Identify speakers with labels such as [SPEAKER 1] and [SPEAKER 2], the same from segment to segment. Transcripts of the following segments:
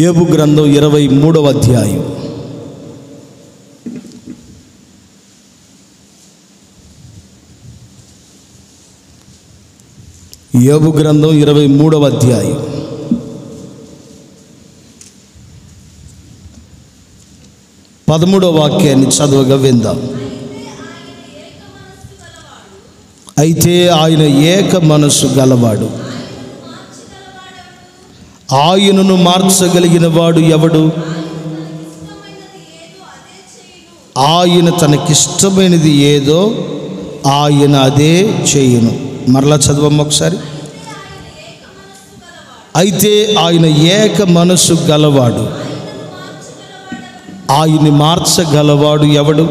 [SPEAKER 1] యోబు గ్రంథం 23వ అధ్యాయం. యోబు గ్రంథం 23వ అధ్యాయం. పదమూడవ వాక్యాన్ని చదువుగా విందాం. అయితే ఆయన ఏక మనస్సు గలవాడు, ఆయనను మార్చగలిగిన వాడు ఎవడు? ఆయన తనకిష్టమైనది ఏదో ఆయన అదే చేయును. మరలా చదవమ్మ ఒకసారి. అయితే ఆయన ఏక మనస్సు గలవాడు, ఆయన్ని మార్చగలవాడు ఎవడు?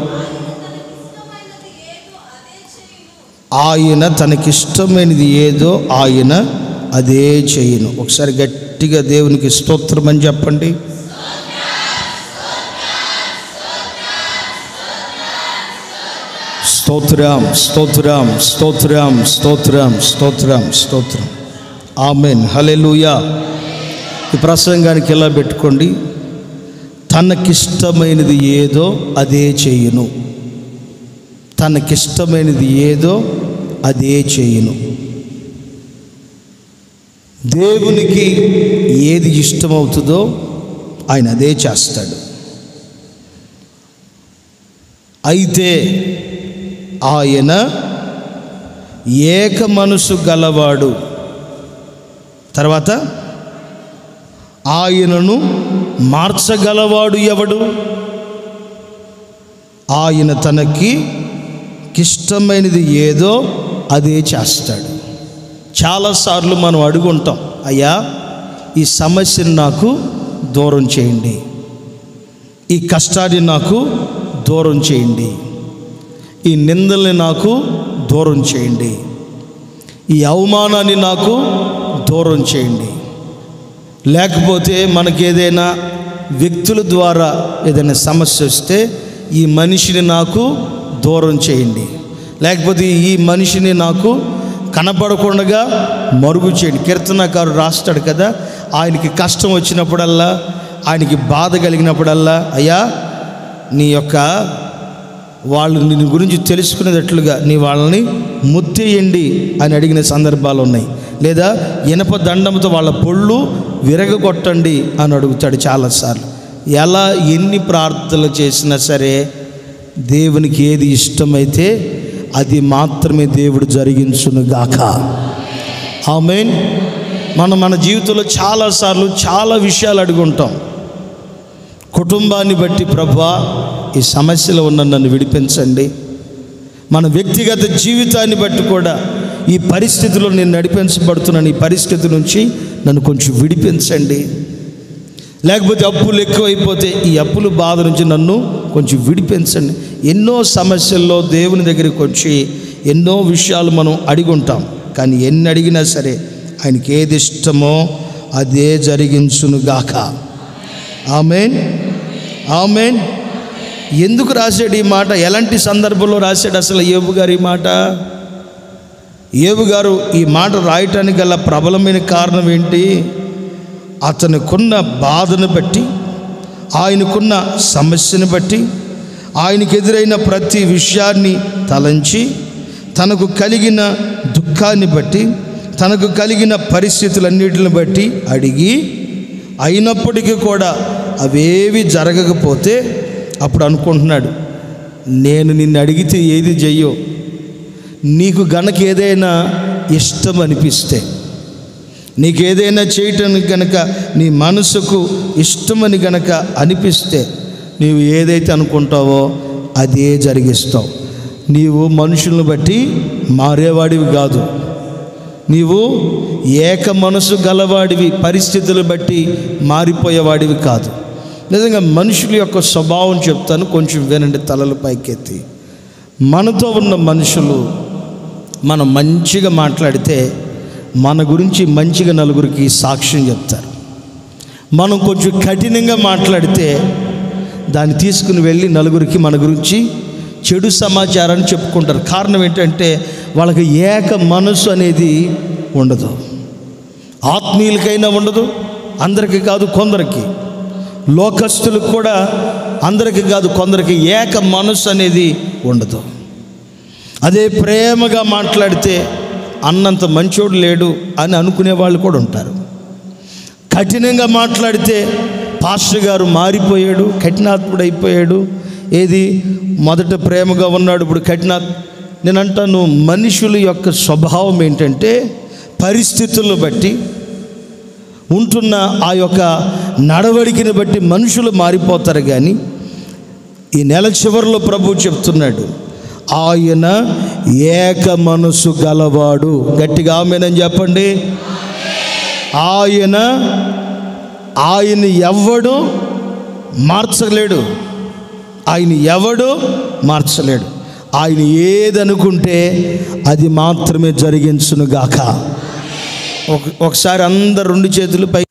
[SPEAKER 1] ఆయన తనకిష్టమైనది ఏదో ఆయన అదే చేయును. ఒకసారి గట్టిగా దేవునికి స్తోత్రం అని చెప్పండి. స్తోత్రం స్తోత్రం స్తోత్రం స్తోత్రం స్తోత్రం స్తోత్రం. ఆమేన్, హల్లెలూయా. ఈ ప్రసంగానికి ఎలా పెట్టుకోండి, తనకిష్టమైనది ఏదో అదే చేయును. తనకిష్టమైనది ఏదో అదే చేయును. దేవునికి ఏది ఇష్టమవుతుందో ఆయన అదే చేస్తాడు. అయితే ఆయన ఏక మనసు గలవాడు. తర్వాత ఆయనను మార్చగలవాడు ఎవడు? ఆయన తనకి ఇష్టమైనది ఏదో అదే చేస్తాడు. చాలాసార్లు మనం అడుగుంటాం, అయ్యా ఈ సమస్యను నాకు దూరం చేయండి, ఈ కష్టాన్ని నాకు దూరం చేయండి, ఈ నిందల్ని నాకు దూరం చేయండి, ఈ అవమానాన్ని నాకు దూరం చేయండి. లేకపోతే మనకేదైనా వ్యక్తుల ద్వారా ఏదైనా సమస్య వస్తే ఈ మనిషిని నాకు దూరం చేయండి, లేకపోతే ఈ మనిషిని నాకు కనపడకుండా మరుగు చేయండి. కీర్తనకారుడు రాస్తాడు కదా, ఆయనకి కష్టం వచ్చినప్పుడల్లా, ఆయనకి బాధ కలిగినప్పుడల్లా, అయ్యా నీ యొక్క వాళ్ళు నీ గురించి తెలుసుకునేటట్లుగా నీ వాళ్ళని ముత్తేయండి అని అడిగిన సందర్భాలు ఉన్నాయి. లేదా ఇనప దండంతో వాళ్ళ పొళ్ళు విరగొట్టండి అని అడుగుతాడు చాలాసార్లు. ఎలా ఎన్ని ప్రార్థనలు చేసినా సరే దేవునికి ఏది ఇష్టమైతే అది మాత్రమే దేవుడు జరిగించును గాక. ఆమేన్. మన జీవితంలో చాలాసార్లు చాలా విషయాలు అడుగుంటాం. కుటుంబాన్ని బట్టి, ప్రభువా ఈ సమస్యలో ఉన్న నన్ను విడిపించండి. మన వ్యక్తిగత జీవితాన్ని బట్టి కూడా ఈ పరిస్థితిలో నేను నడిపించబడుతున్నాను, ఈ పరిస్థితి నుంచి నన్ను కొంచెం విడిపించండి. లేకపోతే అప్పులు ఎక్కువైపోతే ఈ అప్పుల బాధ నుంచి నన్ను కొంచెం విడిపించండి. ఎన్నో సమస్యల్లో దేవుని దగ్గరికి వచ్చి ఎన్నో విషయాలు మనం అడిగి ఉంటాం. కానీ ఎన్ని అడిగినా సరే ఆయనకి ఏది ఇష్టమో అదే జరిగించునుగాక. ఆమేన్, ఆమేన్. ఎందుకు రాశాడు ఈ మాట? ఎలాంటి సందర్భంలో రాశాడు అసలు యోబు గారు ఈ మాట? యోబు గారు ఈ మాట రాయటానికి గల ప్రబలమైన కారణం ఏంటి? అతనికున్న బాధను బట్టి, ఆయనకున్న సమస్యను బట్టి, ఆయనకు ఎదురైన ప్రతి విషయాన్ని తలంచి, తనకు కలిగిన దుఃఖాన్ని బట్టి, తనకు కలిగిన పరిస్థితులన్నిటిని బట్టి అడిగి, అయినప్పటికీ కూడా అవేవి జరగకపోతే అప్పుడు అనుకుంటున్నాడు, నేను నిన్ను అడిగితే ఏది చెయ్యో, నీకు గనక ఏదైనా ఇష్టం అనిపిస్తే, నీకు ఏదైనా చేయటానికి గనక నీ మనసుకు ఇష్టమని గనక అనిపిస్తే నీవు ఏదైతే అనుకుంటావో అదే జరిగిస్తావు. నీవు మనుషులను బట్టి మారేవాడివి కాదు, నీవు ఏక మనసు గలవాడివి, పరిస్థితులు బట్టి మారిపోయేవాడివి కాదు. నిజంగా మనుషుల యొక్క స్వభావం చెప్తాను, కొంచెం వినండి తలలు పైకెత్తి. మనతో ఉన్న మనుషులు మనం మంచిగా మాట్లాడితే మన గురించి మంచిగా నలుగురికి సాక్ష్యం చెప్తారు. మనం కొంచెం కఠినంగా మాట్లాడితే దాన్ని తీసుకుని వెళ్ళి నలుగురికి మన గురించి చెడు సమాచారాన్ని చెప్పుకుంటారు. కారణం ఏంటంటే వాళ్ళకి ఏక మనసు అనేది ఉండదు. ఆత్మీయులకైనా ఉండదు, అందరికీ కాదు కొందరికి, లోకస్తులకు కూడా అందరికీ కాదు కొందరికి ఏక మనసు అనేది ఉండదు. అదే ప్రేమగా మాట్లాడితే అన్నంత మంచోడు లేడు అని అనుకునే వాళ్ళు కూడా ఉంటారు. కఠినంగా మాట్లాడితే పాస్టర్ గారు మారిపోయాడు, కఠినాత్ముడు అయిపోయాడు, ఏది మొదట ప్రేమగా ఉన్నాడు ఇప్పుడు నేను అంటాను, మనుషుల యొక్క స్వభావం ఏంటంటే పరిస్థితులను బట్టి ఉంటున్న ఆ యొక్క నడవడికని బట్టి మనుషులు మారిపోతారు. కానీ ఈ నెల చివరిలో ప్రభువు చెప్తున్నాడు, ఆయన ఏక మనసు గలవాడు. గట్టిగా ఆమేనని చెప్పండి. ఆయన ఎవడు మార్చలేడు, ఆయన ఎవడు మార్చలేడు. ఆయన ఏదనుకుంటే అది మాత్రమే జరిగించును గాక. ఒకసారి అందరు రెండు చేతులు పై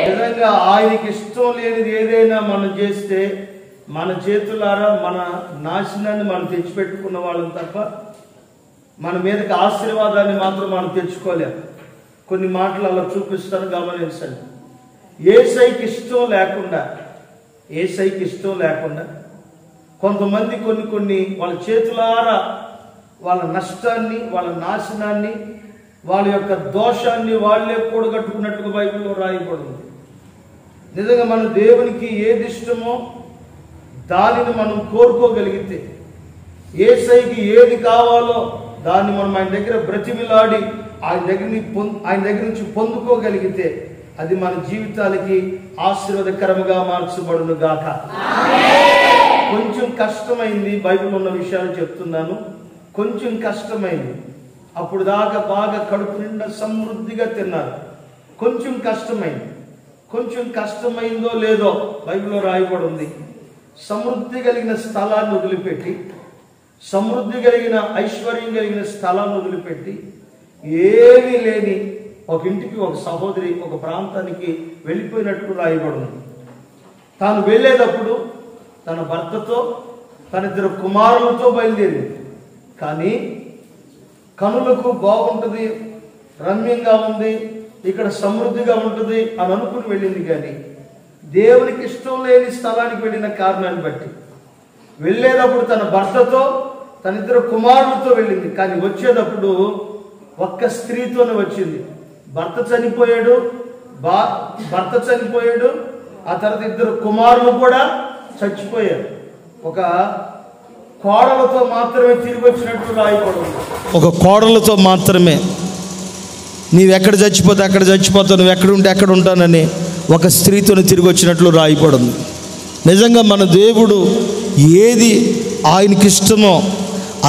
[SPEAKER 2] నిజంగా ఆయనకి ఇష్టం లేనిది ఏదైనా మనం చేస్తే మన చేతులారా మన నాశనాన్ని మనం తెచ్చిపెట్టుకున్న వాళ్ళం తప్ప మన మీదకి ఆశీర్వాదాన్ని మాత్రం మనం తెచ్చుకోలేము. కొన్ని మాటలు అలా చూపిస్తాను, గమనించండి. ఏసైకి ఇష్టం లేకుండా కొంతమంది కొన్ని వాళ్ళ చేతులారా వాళ్ళ నష్టాన్ని, వాళ్ళ నాశనాన్ని, వాళ్ళ యొక్క దోషాన్ని వాళ్ళే కూడగట్టుకున్నట్టుగా బైబిల్లో రాయబడింది. నిజంగా మన దేవునికి ఏది ఇష్టమో దానిని మనం కోరుకోగలిగితే, యేసయ్యకి ఏది కావాలో దాన్ని మనం ఆయన దగ్గర బ్రతిమిలాడి ఆయన దగ్గర నుంచి పొందుకోగలిగితే అది మన జీవితాలకి ఆశీర్వాదకరంగా మార్చబడును గాక. కొంచెం కష్టమైంది, బైబిల్ ఉన్న విషయాలు చెప్తున్నాను. కొంచెం కష్టమైంది, అప్పుడు దాకా బాగా కడుపు నిండా సమృద్ధిగా తిన్నారు. కొంచెం కష్టమైందో లేదో బైబిల్లో రాయబడి ఉంది. సమృద్ధి కలిగిన స్థలాన్ని వదిలిపెట్టి, సమృద్ధి కలిగిన ఐశ్వర్యం కలిగిన స్థలాన్ని వదిలిపెట్టి, ఏమీ లేని ఒక ఇంటికి ఒక సహోదరి ఒక ప్రాంతానికి వెళ్ళిపోయినట్టు రాయబడింది. తాను వెళ్ళేటప్పుడు తన భర్తతో తన 2 కుమారులతో బయలుదేరింది. కానీ కనులకు బాగుంటుంది, రమ్యంగా ఉంది, ఇక్కడ సమృద్ధిగా ఉంటుంది అని అనుకుని వెళ్ళింది. కానీ దేవునికి ఇష్టం లేని స్థలానికి వెళ్ళిన కారణాన్ని బట్టి వెళ్ళేటప్పుడు తన భర్తతో తన 2 కుమారులతో వెళ్ళింది. కానీ వచ్చేటప్పుడు ఒక్క స్త్రీతోనే వచ్చింది. భర్త చనిపోయాడు, ఆ తర్వాత 2 కుమారులు కూడా చచ్చిపోయారు. ఒక కోడలతో మాత్రమే తిరిగి వచ్చినట్టు రాయబడింది.
[SPEAKER 1] ఒక కోడలతో మాత్రమే, నీవెక్కడ చచ్చిపోతే అక్కడ చచ్చిపోతావు, నువ్వు ఎక్కడ ఉంటే ఎక్కడ ఉంటానని ఒక స్త్రీతో తిరిగి వచ్చినట్లు రాయబడింది. నిజంగా మన దేవుడు ఏది ఆయనకి ఇష్టమో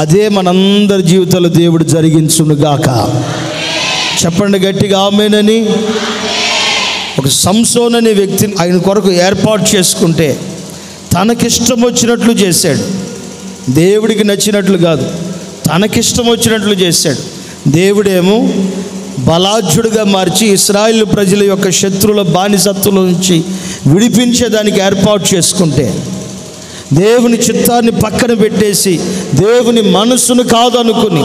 [SPEAKER 1] అదే మనందరి జీవితంలో దేవుడు జరిగించునుగాక. చెప్పండి గట్టిగా ఆమేనని. ఒక సంసోను అనే వ్యక్తిని ఆయన కొరకు ఏర్పాటు చేసుకుంటే తనకిష్టం వచ్చినట్లు చేశాడు. దేవుడికి నచ్చినట్లు కాదు, తనకిష్టం వచ్చినట్లు చేశాడు. దేవుడేమో బలాఢ్యుడిగా మార్చి ఇశ్రాయేలు ప్రజల యొక్క శత్రువుల బానిసత్వం నుంచి విడిపించేదానికి ఏర్పాటు చేసుకుంటే, దేవుని చిత్తాన్ని పక్కన పెట్టేసి దేవుని మనసును కాదనుకుని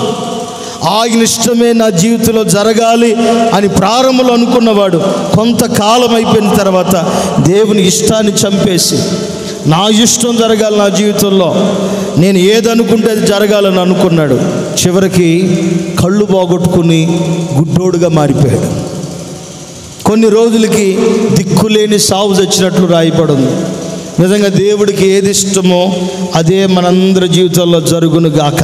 [SPEAKER 1] ఆయన ఇష్టమే నా జీవితంలో జరగాలి అని ప్రారంభంలో అనుకున్నవాడు కొంతకాలం అయిపోయిన తర్వాత దేవుని ఇష్టాన్ని చంపేసి నా ఇష్టం జరగాలి, నా జీవితంలో నేను ఏదనుకుంటే అది జరగాలని అనుకున్నాడు. చివరికి కళ్ళు పోగొట్టుకుని గుడ్డోడుగా మారిపోయాడు. కొన్ని రోజులకి దిక్కులేని సావు చచ్చినట్లు రాయబడింది. నిజంగా దేవుడికి ఏది ఇష్టమో అదే మనందరి జీవితంలో జరుగును గాక.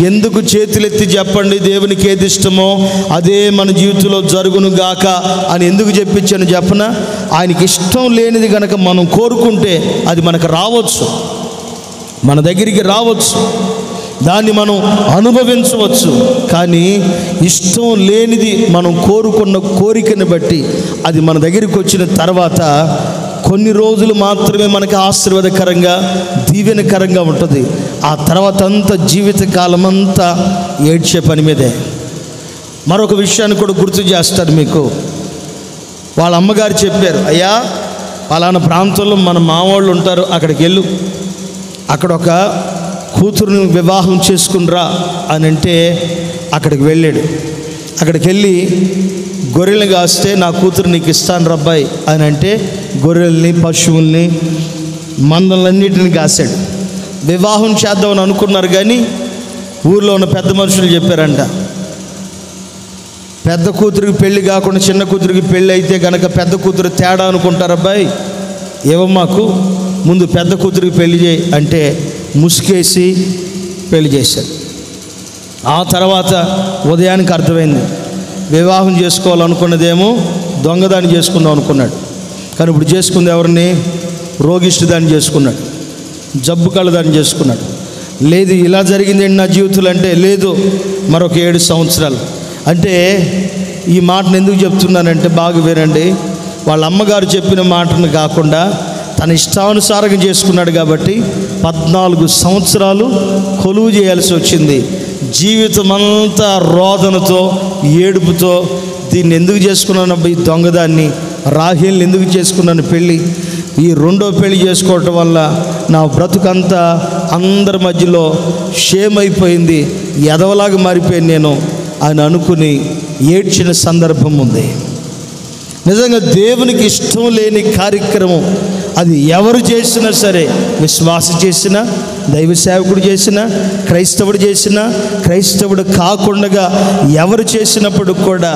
[SPEAKER 1] ఎందుకు చేతులెత్తి చెప్పండి, దేవునికి ఏది ఇష్టమో అదే మన జీవితంలో జరుగును గాక అని ఎందుకు చెప్పించాను చెప్పనా? ఆయనకి ఇష్టం లేనిది కనుక మనం కోరుకుంటే అది మనకు రావచ్చు, మన దగ్గరికి రావచ్చు, దాన్ని మనం అనుభవించవచ్చు. కానీ ఇష్టం లేనిది మనం కోరుకున్న కోరికని బట్టి అది మన దగ్గరికి వచ్చిన తర్వాత కొన్ని రోజులు మాత్రమే మనకి ఆశీర్వాదకరంగా దీవెనకరంగా ఉంటుంది. ఆ తర్వాత అంతా జీవితకాలం అంతా ఏడ్చే పని మీదే. మరొక విషయాన్ని కూడా గుర్తు చేస్తారు మీకు. వాళ్ళ అమ్మగారు చెప్పారు, అయ్యా పలానా ప్రాంతంలో మన మామూళ్ళు ఉంటారు, అక్కడికి వెళ్ళు, అక్కడ ఒక కూతురుని వివాహం చేసుకునిరా అని అంటే అక్కడికి వెళ్ళాడు. అక్కడికి వెళ్ళి గొర్రెలు కాస్తే నా కూతురు నీకు ఇస్తాను రబ్బాయి అని అంటే గొర్రెల్ని పశువుల్ని మందలన్నిటిని కాశాడు. వివాహం చేద్దామని అనుకున్నారు, కానీ ఊర్లో ఉన్న పెద్ద మనుషులు చెప్పారంట, పెద్ద కూతురికి పెళ్ళి కాకుండా చిన్న కూతురికి పెళ్ళి అయితే కనుక పెద్ద కూతురు తేడా అనుకుంటారు, అబ్బాయి ఏవమ్మాకు ముందు పెద్ద కూతురికి పెళ్లి చేయి అంటే ముసుకేసి పెళ్లి చేశారు. ఆ తర్వాత ఉదయానికి అర్థమైంది, వివాహం చేసుకోవాలనుకున్నదేమో దొంగదాన్ని చేసుకుందాం అనుకున్నాడు. కానీ ఇప్పుడు చేసుకుంది ఎవరిని? రోగిష్టి దాన్ని చేసుకున్నాడు, జబ్బు కళ్ళదాన్ని చేసుకున్నాడు. లేదు ఇలా జరిగిందేంటి నా జీవితంలో అంటే లేదు, మరొక 7 సంవత్సరాలు. అంటే ఈ మాటను ఎందుకు చెప్తున్నానంటే బాగా వినండి. వాళ్ళ అమ్మగారు చెప్పిన మాటను కాకుండా తన ఇష్టానుసారంగా చేసుకున్నాడు కాబట్టి 14 సంవత్సరాలు కొలువు చేయాల్సి వచ్చింది. జీవితం అంతా రోదనతో ఏడుపుతో దీన్ని ఎందుకు చేసుకున్నాను, ఈ దొంగదాన్ని రాహేల్ని ఎందుకు చేసుకున్నాను పెళ్ళి, ఈ రెండో పెళ్లి చేసుకోవటం వల్ల నా బ్రతుకంతా అందరి మధ్యలో షేమ్ అయిపోయింది, ఎదవలాగా మారిపోయాను నేను అని అనుకుని ఏడ్చిన సందర్భం ఉంది. నిజంగా దేవునికి ఇష్టం లేని కార్యక్రమం అది ఎవరు చేసినా సరే, విశ్వాసి చేసినా, దైవ సేవకుడు చేసినా, క్రైస్తవుడు చేసినా, క్రైస్తవుడు కాకుండా ఎవరు చేసినప్పుడు కూడా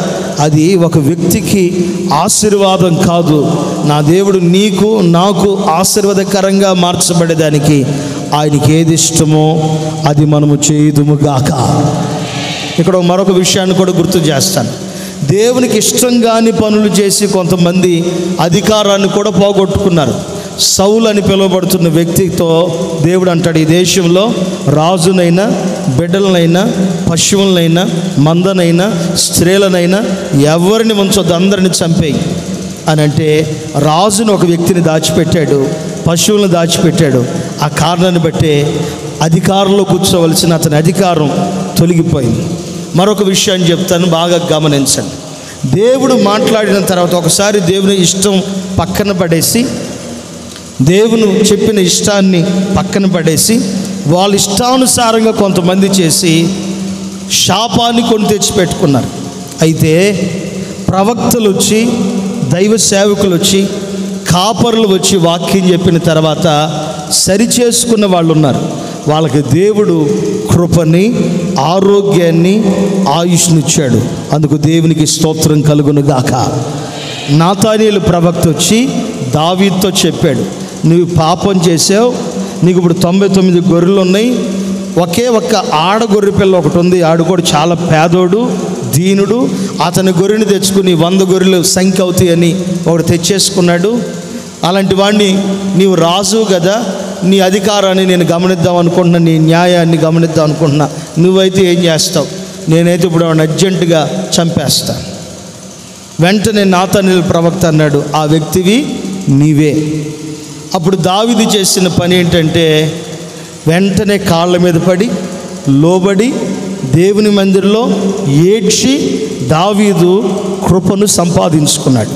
[SPEAKER 1] అది ఒక వ్యక్తికి ఆశీర్వాదం కాదు. నా దేవుడు నీకు నాకు ఆశీర్వాదకరంగా మార్చబడేదానికి ఆయనకి ఏది ఇష్టమో అది మనము చేయుదుము గాక. ఇక్కడ మరొక విషయాన్ని కూడా గుర్తు చేస్తాను. దేవునికి ఇష్టం కాని పనులు చేసి కొంతమంది అధికారాన్ని కూడా పోగొట్టుకున్నారు. సౌలు అని పిలువబడుతున్న వ్యక్తితో దేవుడు అంటాడు, ఈ దేశంలో రాజునైనా, బిడ్డలనైనా, పశువులనైనా, మందనైనా, స్త్రీలనైనా ఎవరిని ఉంచొద్దు, అందరిని చంపేయి అని అంటే రాజును ఒక వ్యక్తిని దాచిపెట్టాడు, పశువులను దాచిపెట్టాడు. ఆ కారణాన్ని బట్టే అధికారంలో కూర్చోవలసిన అతని అధికారం తొలగిపోయింది. మరొక విషయాన్ని చెప్తాను, బాగా గమనించండి. దేవుడు మాట్లాడిన తర్వాత ఒకసారి దేవుని ఇష్టం పక్కన పడేసి, దేవుని చెప్పిన ఇష్టాన్ని పక్కన పడేసి వాళ్ళ ఇష్టానుసారంగా కొంతమంది చేసి శాపాన్ని కొని తెచ్చిపెట్టుకున్నారు. అయితే ప్రవక్తలు వచ్చి, దైవ సేవకులు వచ్చి, కాపరులు వచ్చి వాక్యం చెప్పిన తర్వాత సరిచేసుకున్న వాళ్ళు ఉన్నారు. వాళ్ళకి దేవుడు కృపని, ఆరోగ్యాన్ని, ఆయుష్నిచ్చాడు. అందుకు దేవునికి స్తోత్రం కలుగును గాక. నాతానీయేలు ప్రవక్త వచ్చి దావీదుతో చెప్పాడు, నువ్వు పాపం చేసావు, నీకు ఇప్పుడు 99 గొర్రెలు ఉన్నాయి, ఒకే ఒక్క ఆడ గొర్రె పిల్ల ఒకటి ఉంది, ఆడు కూడా చాలా పేదోడు, దీనుడు, అతని గొర్రెని తెచ్చుకుని 100 గొర్రెలు సంఖ్య అవుతాయని ఒకటి తెచ్చేసుకున్నాడు. అలాంటి వాడిని నీవు రాజు కదా, నీ అధికారాన్ని నేను గమనిద్దాం అనుకుంటున్నా, నీ న్యాయాన్ని గమనిద్దాం అనుకుంటున్నా, నువ్వైతే ఏం చేస్తావు, నేనైతే ఇప్పుడు వాడిని అర్జెంటుగా చంపేస్తాను. వెంటనే నాతానీయేలు ప్రవక్త అన్నాడు, ఆ వ్యక్తివి నీవే. అప్పుడు దావీదు చేసిన పని ఏంటంటే వెంటనే కాళ్ళ మీద పడి లోబడి దేవుని మందిరంలో ఏడ్చి దావీదు కృపను సంపాదించుకున్నాడు.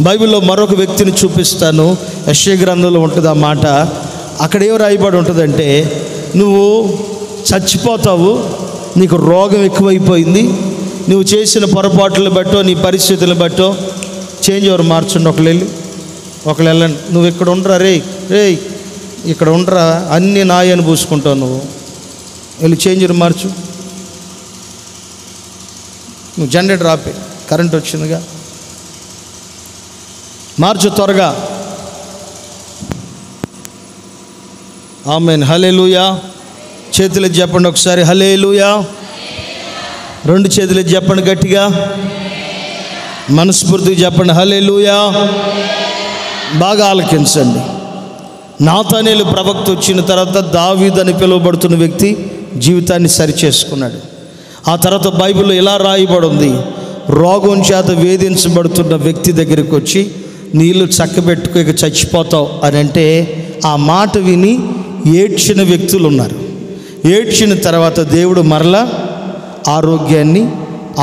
[SPEAKER 1] బైబిల్లో మరొక వ్యక్తిని చూపిస్తాను, యెషయా గ్రంథంలో ఉంటుంది ఆ మాట. అక్కడ ఏం రాయబడి ఉంటుందంటే, నువ్వు చచ్చిపోతావు, నీకు రోగం ఎక్కువైపోయింది, నువ్వు చేసిన పొరపాట్లను బట్టో నీ పరిస్థితులను బట్టో చేంజ్ ఎవరు మార్చండి, ఒకళ్ళు వెళ్ళండి, నువ్వు ఇక్కడ ఉండరా, రే ఇక్కడ ఉండరా, అన్నీ నాయని పూసుకుంటావు, నువ్వు వెళ్ళి చేంజ్ మార్చు, నువ్వు జనరేటర్ ఆపే, కరెంట్ వచ్చిందిగా, మార్చు త్వరగా. ఆమేన్, హల్లెలూయా. చేతులు చెప్పండి ఒకసారి, హల్లెలూయా. 2 చేతులు చెప్పండి గట్టిగా, మనస్ఫూర్తిగా చెప్పండి, హల్లెలూయా. బాగా ఆలకించండి. నాతానీయేలు ప్రవక్త వచ్చిన తర్వాత దావీదు అని పిలువబడుతున్న వ్యక్తి జీవితాన్ని సరిచేసుకున్నాడు. ఆ తర్వాత బైబిల్లో ఇలా రాయబడి ఉంది, రోగం చేత వేధించబడుతున్న వ్యక్తి దగ్గరికి వచ్చి నీళ్ళు చక్కబెట్టుకో ఇక చచ్చిపోతావు అని అంటే ఆ మాట విని ఏడ్చిన వ్యక్తులు ఉన్నారు. ఏడ్చిన తర్వాత దేవుడు మరలా ఆరోగ్యాన్ని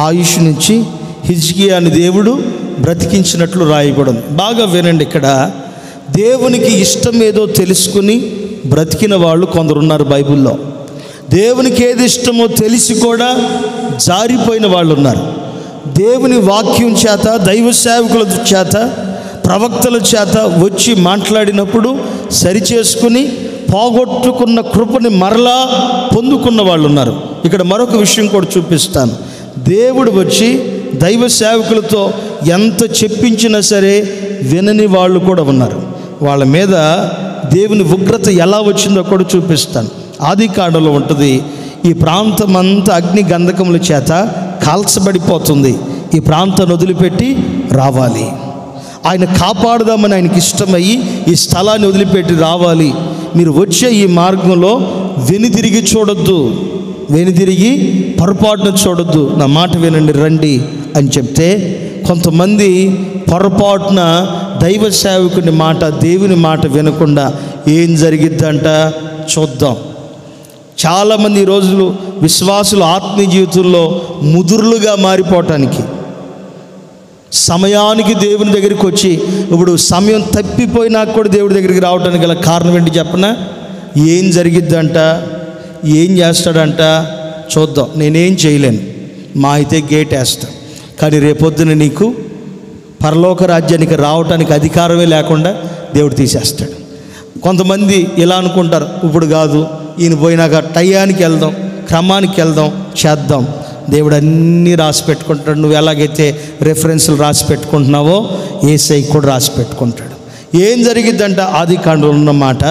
[SPEAKER 1] ఆయుష్నిచ్చి హిజ్కియాని దేవుడు బ్రతికించినట్లు రాయబడింది. బాగా వినండి, ఇక్కడ దేవునికి ఇష్టం ఏదో తెలుసుకుని బ్రతికిన వాళ్ళు కొందరున్నారు బైబిల్లో. దేవునికి ఏది ఇష్టమో తెలిసి కూడా జారిపోయిన వాళ్ళు ఉన్నారు. దేవుని వాక్యం చేత, దైవ సేవకుల చేత, ప్రవక్తల చేత వచ్చి మాట్లాడినప్పుడు సరిచేసుకుని పోగొట్టుకున్న కృపని మరలా పొందుకున్న వాళ్ళు ఉన్నారు. ఇక్కడ మరొక విషయం కూడా చూపిస్తాను. దేవుడు వచ్చి దైవ సేవకులతో ఎంత చెప్పించినా సరే వినని వాళ్ళు కూడా ఉన్నారు. వాళ్ళ మీద దేవుని ఉగ్రత ఎలా వచ్చిందో కూడా చూపిస్తాను. ఆదికాండంలో ఉంటుంది, ఈ ప్రాంతం అంతా అగ్ని గంధకముల చేత కాల్చబడిపోతుంది, ఈ ప్రాంతాన్ని వదిలిపెట్టి రావాలి. ఆయన కాపాడుదామని ఆయనకి ఇష్టమయ్యి ఈ స్థలాన్ని వదిలిపెట్టి రావాలి. మీరు వచ్చే ఈ మార్గంలో వెనుదిరిగి చూడొద్దు, వెనుదిరిగి పొరపాటును చూడొద్దు, నా మాట వినండి రండి అని చెప్తే కొంతమంది పొరపాటున దైవ సేవకుని మాట, దేవుని మాట వినకుండా ఏం జరిగిద్దంట చూద్దాం. చాలామంది ఈ రోజులు విశ్వాసులు ఆత్మీయ జీవితంలో ముదురులుగా మారిపోవటానికి, సమయానికి దేవుని దగ్గరికి వచ్చి ఇప్పుడు సమయం తప్పిపోయినా కూడా దేవుడి దగ్గరికి రావడానికి గల కారణం ఏంటి చెప్పనా? ఏం జరిగిద్దంట, ఏం చేస్తాడంట చూద్దాం. నేనేం చేయలేను, మా అయితే గేట్ వేస్తా, కానీ రేపొద్దున నీకు పరలోక రాజ్యానికి రావటానికి అధికారమే లేకుండా దేవుడు తీసేస్తాడు. కొంతమంది ఇలా అనుకుంటారు, ఇప్పుడు కాదు, ఈయన పోయినాక టయానికి వెళ్దాం, క్రమానికి వెళ్దాం, చేద్దాం. దేవుడు అన్నీ రాసి పెట్టుకుంటాడు. నువ్వు ఎలాగైతే రెఫరెన్స్లు రాసి పెట్టుకుంటున్నావో యేసయ్య కూడా రాసి పెట్టుకుంటాడు. ఏం జరిగిద్దంట? ఆదికాండంలో ఉన్నమాట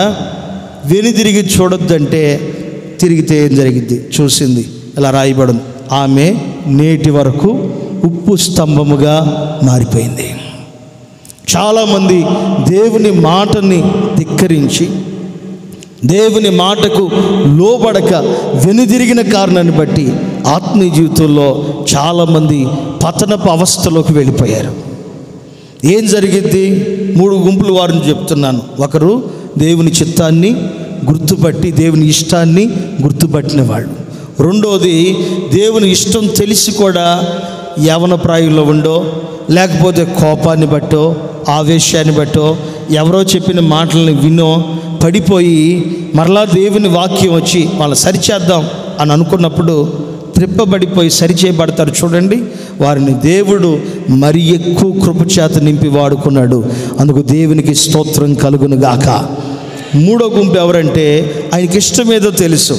[SPEAKER 1] వెనుదిరిగి చూడొద్దంటే తిరిగితే ఏం జరిగిద్ది చూసింది. ఇలా రాయబడింది, ఆమె నేటి వరకు ఉప్పు స్తంభముగా మారిపోయింది. చాలామంది దేవుని మాటని ధిక్కరించి, దేవుని మాటకు లోబడక వెనుదిరిగిన కారణాన్ని బట్టి ఆత్మీయ జీవితంలో చాలామంది పతనపు అవస్థలోకి వెళ్ళిపోయారు. ఏం జరిగిద్ది? 3 గుంపులు వారిని చెప్తున్నాను. ఒకరు దేవుని చిత్తాన్ని గుర్తుపట్టి దేవుని ఇష్టాన్ని గుర్తుపట్టిన వాళ్ళు. రెండోది దేవుని ఇష్టం తెలిసి కూడా యవన ప్రాయంలో ఉండో, లేకపోతే కోపాన్ని బట్టో, ఆవేశాన్ని బట్టో, ఎవరో చెప్పిన మాటలను వినో పడిపోయి మరలా దేవుని వాక్యం వచ్చి వాళ్ళు సరిచేద్దాం అని అనుకున్నప్పుడు త్రిప్పబడిపోయి సరిచేయబడతారు. చూడండి, వారిని దేవుడు మరి ఎక్కువ కృపచేత నింపి వాడుకున్నాడు. అందుకు దేవునికి స్తోత్రం కలుగును గాక. 3వ గుంపు ఎవరంటే ఆయనకి ఇష్టమేదో తెలుసు,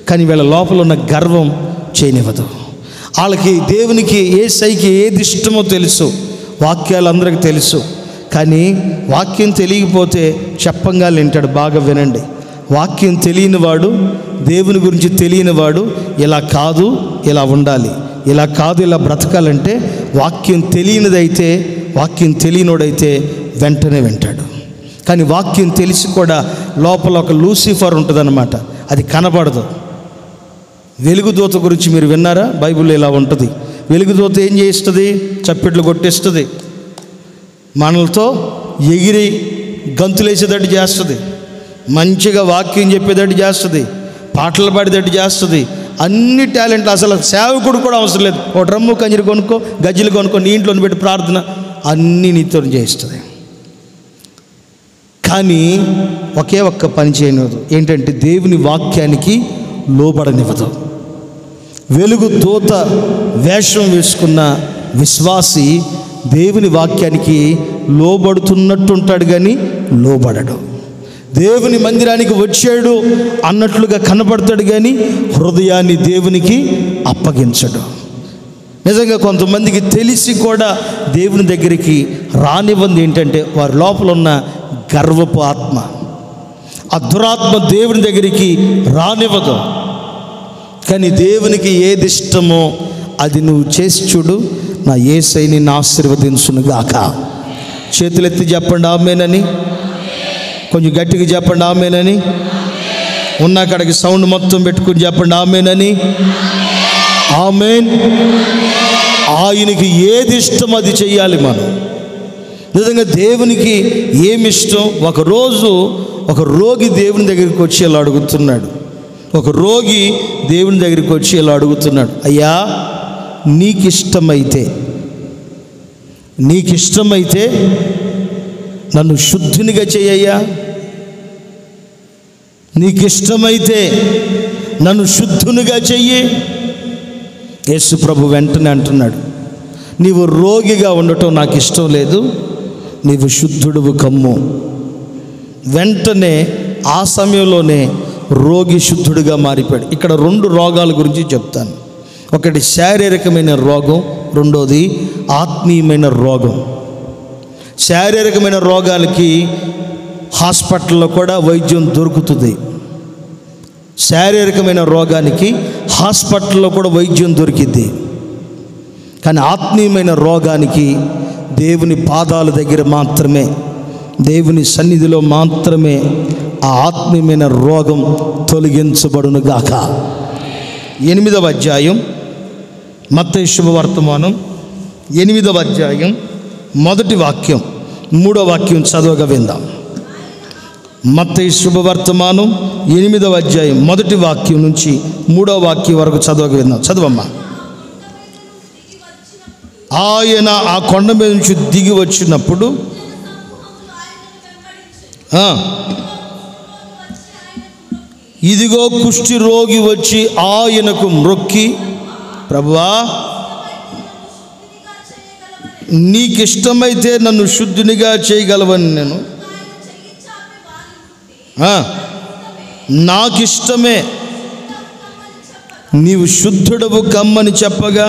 [SPEAKER 1] కానీ వీళ్ళ లోపల ఉన్న గర్వం చేయనివ్వదు. వాళ్ళకి దేవునికి యేసయ్యకి ఏది ఇష్టమో తెలుసు, వాక్యాలు అందరికీ తెలుసు, కానీ వాక్యం తెలియకపోతే చెప్పంగా వింటాడు. బాగా వినండి, వాక్యం తెలియనివాడు, దేవుని గురించి తెలియనివాడు ఇలా కాదు ఇలా ఉండాలి, ఇలా కాదు ఇలా బ్రతకాలంటే వాక్యం తెలియనిదైతే, వాక్యం తెలియనోడైతే వెంటనే వింటాడు. కానీ వాక్యం తెలిసి కూడా లోపల ఒక లూసిఫర్ ఉంటుందన్నమాట, అది కనబడదు. వెలుగుదూత గురించి మీరు విన్నారా? బైబిల్లో ఇలా ఉంటుంది. వెలుగుదూత ఏం చేస్తుంది? చప్పెట్లు కొట్టేస్తుంది, మనలతో ఎగిరి గంతులేసేటట్టు చేస్తుంది, మంచిగా వాక్యం చెప్పేటట్టు చేస్తుంది, పాటలు పాడేటట్టు చేస్తుంది. అన్ని టాలెంట్లు, అసలు సేవకుడు కూడా అవసరం లేదు. ఓ డ్రమ్ము కంజరి కొనుక్కో, గజ్జలు కొనుక్కో, నీ ఇంట్లో పెట్టి ప్రార్థన అన్నీ నీతో చేస్తుంది. కానీ ఒకే ఒక్క పని చేయనివ్వదు. ఏంటంటే దేవుని వాక్యానికి లోబడనివ్వదు. వెలుగు దూత వేషం వేసుకున్న విశ్వాసి దేవుని వాక్యానికి లోబడుతున్నట్టు ఉంటాడు, కానీ లోబడడు. దేవుని మందిరానికి వచ్చాడు అన్నట్లుగా కనబడతాడు, కానీ హృదయాన్ని దేవునికి అప్పగించడు. నిజంగా కొంతమందికి తెలిసి కూడా దేవుని దగ్గరికి రానివ్వంది ఏంటంటే వారి లోపల ఉన్న గర్వపు ఆత్మ, ఆ దురాత్మ దేవుని దగ్గరికి రానివ్వదు. కానీ దేవునికి ఏది ఇష్టమో అది నువ్వు చేసి చూడు, నా యేసయ్య నిన్ను ఆశీర్వదించును గాక. చేతులెత్తి చెప్పండి ఆమేనని, కొంచెం గట్టిగా చెప్పండి ఆమేనని, ఉన్న అక్కడికి సౌండ్ మొత్తం పెట్టుకుని చెప్పండి ఆమేనని. ఆమేన్. ఆయనకి ఏది ఇష్టం అది చెయ్యాలి మనం. నిజంగా దేవునికి ఏమిష్టం? ఒకరోజు ఒక రోగి దేవుని దగ్గరికి వచ్చి ఇలా అడుగుతున్నాడు. ఒక రోగి దేవుని దగ్గరికి వచ్చి ఇలా అడుగుతున్నాడు, అయ్యా నీకిష్టమైతే నన్ను శుద్ధినిగా చెయ్యయ్యా, నీకిష్టమైతే నన్ను శుద్ధునిగా చెయ్యి. యేసు ప్రభు వెంటనే అంటున్నాడు, నీవు రోగిగా ఉండటం నాకు ఇష్టం లేదు, నీవు శుద్ధుడువు కమ్ము. వెంటనే ఆ సమయంలోనే రోగి శుద్ధుడిగా మారిపోయాడు. ఇక్కడ 2 రోగాల గురించి చెప్తాను. ఒకటి శారీరకమైన రోగం, రెండోది ఆత్మీయమైన రోగం. శారీరకమైన రోగాలకి హాస్పిటల్లో కూడా వైద్యం దొరుకుతుంది. శారీరకమైన రోగానికి హాస్పిటల్లో కూడా వైద్యం దొరికిద్ది. కానీ ఆత్మీయమైన రోగానికి దేవుని పాదాల దగ్గర మాత్రమే, దేవుని సన్నిధిలో మాత్రమే ఆ ఆత్మీయమైన రోగం తొలగించబడును గాక. 8వ అధ్యాయం మత్తయి శుభవర్తమానం 8వ అధ్యాయం 1వ వాక్యం 3వ వాక్యం చదవగా విందాం. మత్తయి శుభవర్తమానం 8వ అధ్యాయం 1వ వాక్యం నుంచి 3వ వాక్యం వరకు చదవగా విందాం. చదవమ్మా. ఆయన ఆ కొండ మీద నుంచి దిగి వచ్చినప్పుడు ఇదిగో కుష్టి రోగి వచ్చి ఆయనకు మ్రొక్కి, ప్రభువా నీకిష్టమైతే నన్ను శుద్ధినిగా చేయగలవని నేను, నాకిష్టమే, నీవు శుద్ధుడవు కమ్మని చెప్పగా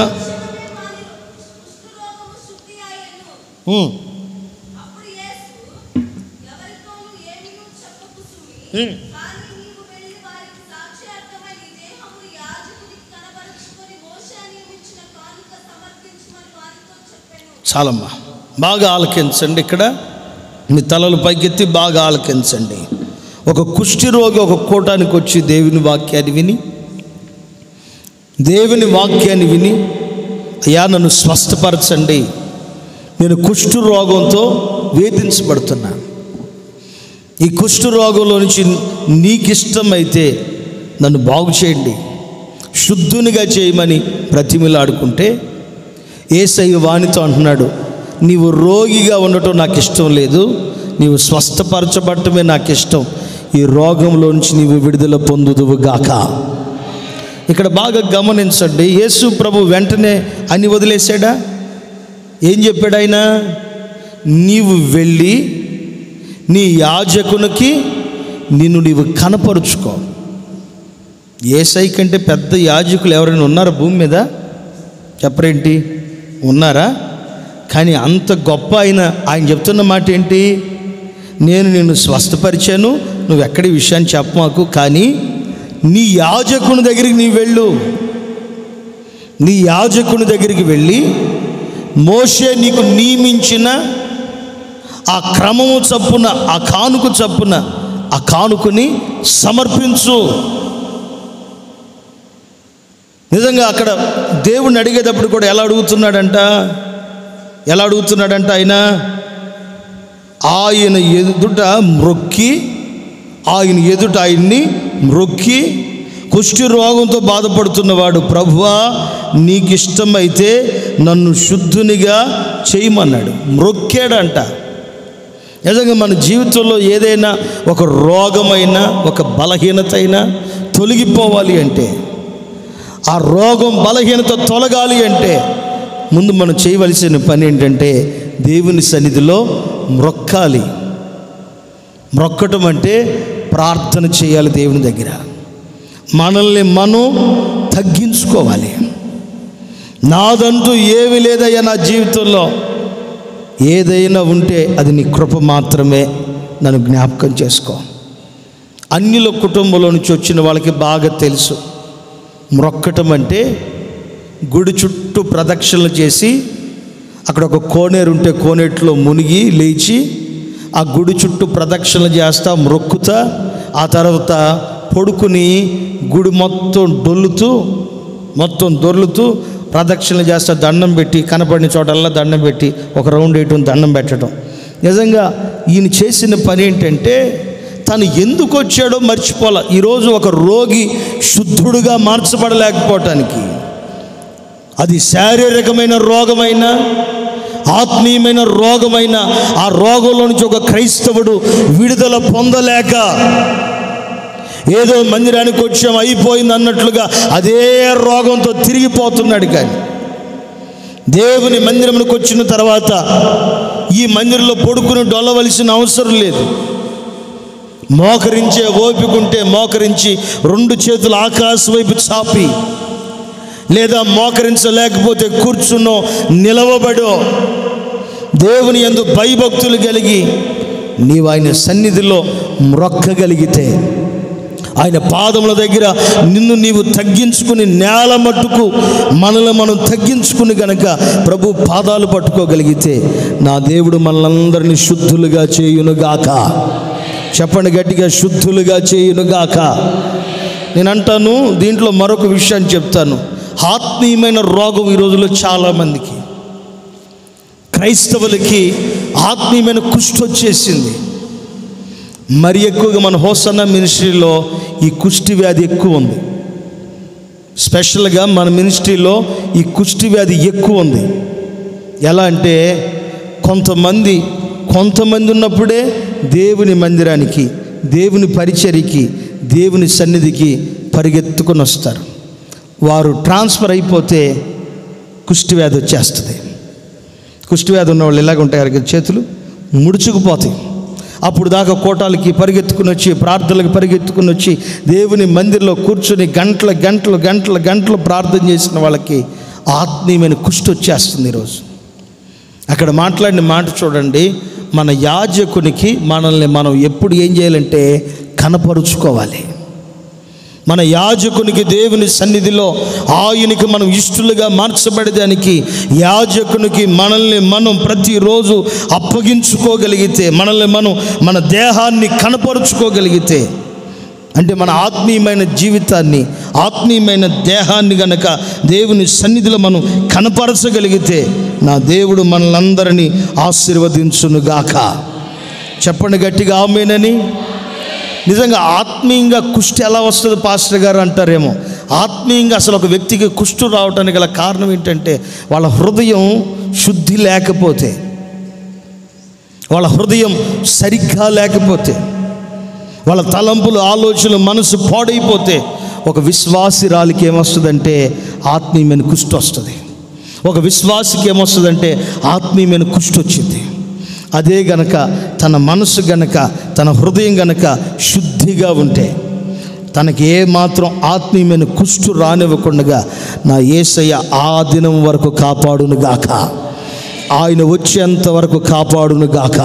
[SPEAKER 1] చాలమ్మా, బాగా ఆలకించండి. ఇక్కడ మీ తలలు పైకెత్తి బాగా ఆలకించండి. ఒక కుష్టి రోగి ఒక కూటానికి వచ్చి దేవుని వాక్యాన్ని విని అయ్యా నన్ను స్వస్థపరచండి, నేను కుష్టు రోగంతో వేధించబడుతున్నా, ఈ కుష్టు రోగంలో నుంచి నీకిష్టమైతే నన్ను బాగు చేయండి, శుద్ధునిగా చేయమని బ్రతిమిలాడుకుంటే యేసయ్య వానితో అంటున్నాడు, నీవు రోగిగా ఉండటం నాకు ఇష్టం లేదు, నీవు స్వస్థపరచబడటమే నాకు ఇష్టం, ఈ రోగంలో నుంచి నీవు విడుదల పొందుదువు గాక. ఇక్కడ బాగా గమనించండి, యేసు ప్రభు వెంటనే అని వదిలేశాడా? ఏం చెప్పాడు ఆయన? నీవు వెళ్ళి నీ యాజకునికి నీవు కనపరుచుకో. యేసయ్య కంటే పెద్ద యాజకులు ఎవరైనా ఉన్నారా భూమి మీద? చెప్పరేంటి? ఉన్నారా? కానీ అంత గొప్ప ఆయన చెప్తున్న మాట ఏంటి? నేను నిన్ను స్వస్థపరిచాను, నువ్వు ఎక్కడి విషయాన్ని చెప్పమాకు, కానీ నీ యాజకుని దగ్గరికి నీవు వెళ్ళు. నీ యాజకుని దగ్గరికి వెళ్ళి మోషే నీకు నియమించిన ఆ క్రమము చప్పున, ఆ కానుక చప్పున ఆ కానుకని సమర్పించు. నిజంగా అక్కడ దేవుణ్ణి అడిగేటప్పుడు కూడా ఎలా అడుగుతున్నాడంట ఆయన ఎదుట ఆయన్ని మ్రొక్కి కుష్టి రోగంతో బాధపడుతున్నవాడు, ప్రభువా నీకిష్టమైతే నన్ను శుద్ధునిగా చేయమన్నాడు. మ్రొక్కాడంట. నిజంగా మన జీవితంలో ఏదైనా ఒక రోగమైనా ఒక బలహీనత అయినా తొలగిపోవాలి అంటే, ఆ రోగం బలహీనత తొలగాలి అంటే ముందు మనం చేయవలసిన పని ఏంటంటే దేవుని సన్నిధిలో మ్రొక్కాలి. మ్రొక్కటం అంటే ప్రార్థన చేయాలి. దేవుని దగ్గర మనల్ని మనం తగ్గించుకోవాలి. నాదంటూ ఏమీ లేదయ్యా నా జీవితంలో, ఏదైనా ఉంటే అది నీ కృప మాత్రమే, నన్ను జ్ఞాపకం చేసుకో. అన్యుల కుటుంబంలో నుంచి వచ్చిన వాళ్ళకి బాగా తెలుసు, మ్రొక్కటం అంటే గుడి చుట్టూ ప్రదక్షిణలు చేసి అక్కడ ఒక కోనేరు ఉంటే కోనేటిలో మునిగి లేచి ఆ గుడి చుట్టూ ప్రదక్షిణలు చేస్తా మ్రొక్కుతా, ఆ తర్వాత పడుకుని గుడి మొత్తం దొర్లుతూ ప్రదక్షిణలు చేస్తా, దండం పెట్టి కనపడిన చోటల్లా దండం పెట్టి ఒక రౌండ్ వేయటం, దండం పెట్టడం. నిజంగా ఈయన చేసిన పని ఏంటంటే తను ఎందుకు వచ్చాడో మర్చిపోలే. ఈరోజు ఒక రోగి శుద్ధుడుగా మార్చబడలేకపోవటానికి, అది శారీరకమైన రోగమైన ఆత్మీయమైన రోగమైన ఆ రోగంలో నుంచి ఒక క్రైస్తవుడు విడుదల పొందలేక ఏదో మందిరానికి వచ్చాం అయిపోయింది అన్నట్లుగా అదే రోగంతో తిరిగిపోతున్నాడు. కానీ దేవుని మందిరంలోకి వచ్చిన తర్వాత ఈ మందిరంలో పడుకుని డొల్లవలసిన అవసరం లేదు. మోకరించే ఓపిక ఉంటే మోకరించి 2 చేతులు ఆకాశం వైపు చాపి, లేదా మోకరించలేకపోతే కూర్చున్నో నిలవబడో దేవుని యందు భయభక్తులు కలిగి నీవు ఆయన సన్నిధిలో మ్రొక్కగలిగితే, ఆయన పాదముల దగ్గర నిన్ను నీవు తగ్గించుకుని నేల మట్టుకు మనల్ని మనం తగ్గించుకుని గనక ప్రభు పాదాలు పట్టుకోగలిగితే నా దేవుడు మనలందరినీ శుద్ధులుగా చేయునుగాక. చెప్పండి గట్టిగా, శుద్ధులుగా చేయునుగాక. నేను అంటాను, దీంట్లో మరొక విషయాన్ని చెప్తాను. ఆత్మీయమైన రోగం ఈ రోజుల్లో చాలామందికి, క్రైస్తవులకి ఆత్మీయమైన కుష్టు వచ్చేసింది. మరి ఎక్కువగా మన హోసన్న మినిస్ట్రీలో ఈ కుష్టి వ్యాధి ఎక్కువ ఉంది. స్పెషల్గా మన మినిస్ట్రీలో ఈ కుష్టి వ్యాధి ఎక్కువ ఉంది. ఎలా అంటే కొంతమంది ఉన్నప్పుడే దేవుని మందిరానికి, దేవుని పరిచర్యకి, దేవుని సన్నిధికి పరిగెత్తుకొని వస్తారు. వారు ట్రాన్స్ఫర్ అయిపోతే కుష్టి వ్యాధి వచ్చేస్తుంది. కుష్టి వ్యాధి ఉన్నవాళ్ళు ఇలాగ ఉంటాయి, చేతులు ముడుచుకుపోతాయి. అప్పుడు దాకా కోటాలకి పరిగెత్తుకుని వచ్చి, ప్రార్థనలకు పరిగెత్తుకుని వచ్చి దేవుని మందిరంలో కూర్చొని గంటలు ప్రార్థన చేసిన వాళ్ళకి ఆత్మీయమైన కుష్టి వచ్చేస్తుంది. ఈరోజు అక్కడ మాట్లాడిన మాట చూడండి. మన యాజకునికి మనల్ని మనం ఎప్పుడు ఏం చేయాలంటే కనపరుచుకోవాలి. మన యాజకునికి దేవుని సన్నిధిలో ఆయనకి మనం ఇష్టలుగా మార్చబడేదానికి యాజకునికి మనల్ని మనం ప్రతిరోజు అప్పగించుకోగలిగితే, మనల్ని మనం మన దేహాన్ని కనపరుచుకోగలిగితే, అంటే మన ఆత్మీయమైన జీవితాన్ని, ఆత్మీయమైన దేహాన్ని గనక దేవుని సన్నిధిలో మనం కనపరచగలిగితే నా దేవుడు మనలందరినీ ఆశీర్వదించునుగాక. చెప్పండి గట్టిగా ఆమేనని. నిజంగా ఆత్మీయంగా కుష్టి ఎలా వస్తుంది పాస్టర్ గారు అంటారేమో. ఆత్మీయంగా అసలు ఒక వ్యక్తికి కుష్టు రావడానికి గల కారణం ఏంటంటే వాళ్ళ హృదయం శుద్ధి లేకపోతే, వాళ్ళ హృదయం సరిగ్గా లేకపోతే, వాళ్ళ తలంపులు, ఆలోచనలు, మనసు పాడైపోతే ఒక విశ్వాసిరాలికి ఏమొస్తుందంటే ఆత్మీయమైన కుష్టి వస్తుంది. ఒక విశ్వాసికి ఏమొస్తుందంటే ఆత్మీయమైన కుష్టి వచ్చింది. అదే గనక తన మనసు గనక, తన హృదయం గనక శుద్ధిగా ఉంటే తనకి ఏమాత్రం ఆత్మీయమైన కుష్టు రానివ్వకుండా నా యేసయ్య ఆ దినం వరకు కాపాడునుగాక, ఆయన వచ్చేంత వరకు కాపాడునుగాక.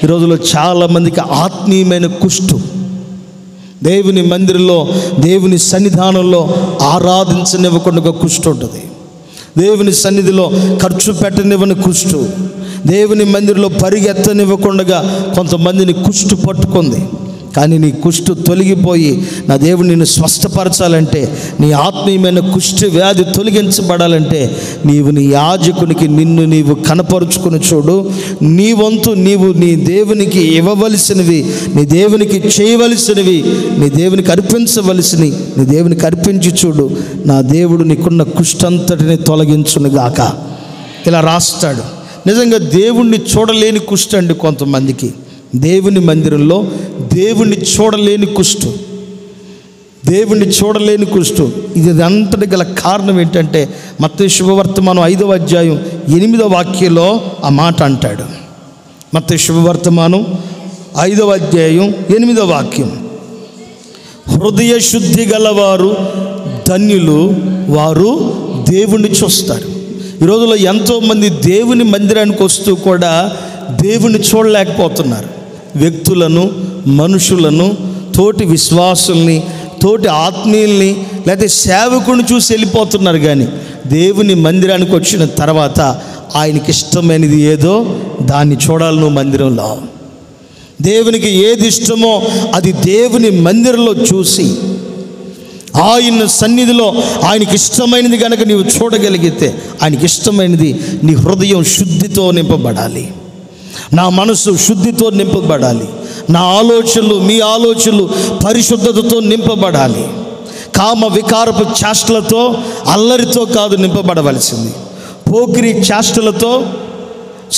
[SPEAKER 1] ఈ రోజుల్లో చాలామందికి ఆత్మీయమైన కుష్టు, దేవుని మందిరంలో, దేవుని సన్నిధానంలో ఆరాధించనివ్వకుండా కుష్టు ఉంటుంది. దేవుని సన్నిధిలో ఖర్చు పెట్టనివ్వని కుష్టు, దేవుని మందిరంలో పరిగెత్తనివ్వకుండా కొంతమందిని కుష్టు పట్టుకుంది. కానీ నీ కుష్టు తొలగిపోయి నా దేవుడు నిన్ను స్వస్థపరచాలంటే, నీ ఆత్మీయమైన కుష్టి వ్యాధి తొలగించబడాలంటే నీవు నీ యాజకునికి నిన్ను నీవు కనపరుచుకుని చూడు. నీ వంతు నీవు నీ దేవునికి ఇవ్వవలసినవి, నీ దేవునికి చేయవలసినవి, నీ దేవునికి అర్పించవలసినవి నీ దేవునికి అర్పించి చూడు. నా దేవుడు నీకున్న కుష్టంతటిని తొలగించునుగాక. ఇలా రాస్తాడు. నిజంగా దేవుణ్ణి చూడలేని కుష్టి అండి కొంతమందికి. దేవుని మందిరంలో దేవుణ్ణి చూడలేని కుష్టు, దేవుణ్ణి చూడలేని కుష్టు. ఇది అంతటి గల కారణం ఏంటంటే మత్తయి శుభవర్తమానం 5వ అధ్యాయం 8వ వాక్యంలో ఆ మాట అంటాడు. మత్తయి శుభవర్తమానం 5వ అధ్యాయం 8వ వాక్యం, హృదయ శుద్ధి గలవారు ధన్యులు, వారు దేవుణ్ణి చూస్తారు. ఈ రోజుల్లో ఎంతోమంది దేవుని మందిరానికి వస్తూ కూడా దేవుణ్ణి చూడలేకపోతున్నారు. వ్యక్తులను, మనుషులను, తోటి విశ్వాసుల్ని, తోటి ఆత్మీయుల్ని, లేకపోతే సేవకుని చూసి వెళ్ళిపోతున్నారు. కానీ దేవుని మందిరానికి వచ్చిన తర్వాత ఆయనకి ఇష్టమైనది ఏదో దాన్ని చూడాలి. నువ్వు మందిరంలో దేవునికి ఏది ఇష్టమో అది దేవుని మందిరంలో చూసి ఆయన సన్నిధిలో ఆయనకి ఇష్టమైనది కనుక నీవు చూడగలిగితే, ఆయనకి ఇష్టమైనది నీ హృదయం శుద్ధితో నింపబడాలి. నా మనసు శుద్ధితో నింపబడాలి. నా ఆలోచనలు, మీ ఆలోచనలు పరిశుద్ధతతో నింపబడాలి. కామ వికారపు చేష్టలతో, అల్లరితో కాదు నింపబడవలసింది. పోకిరి చేష్టలతో,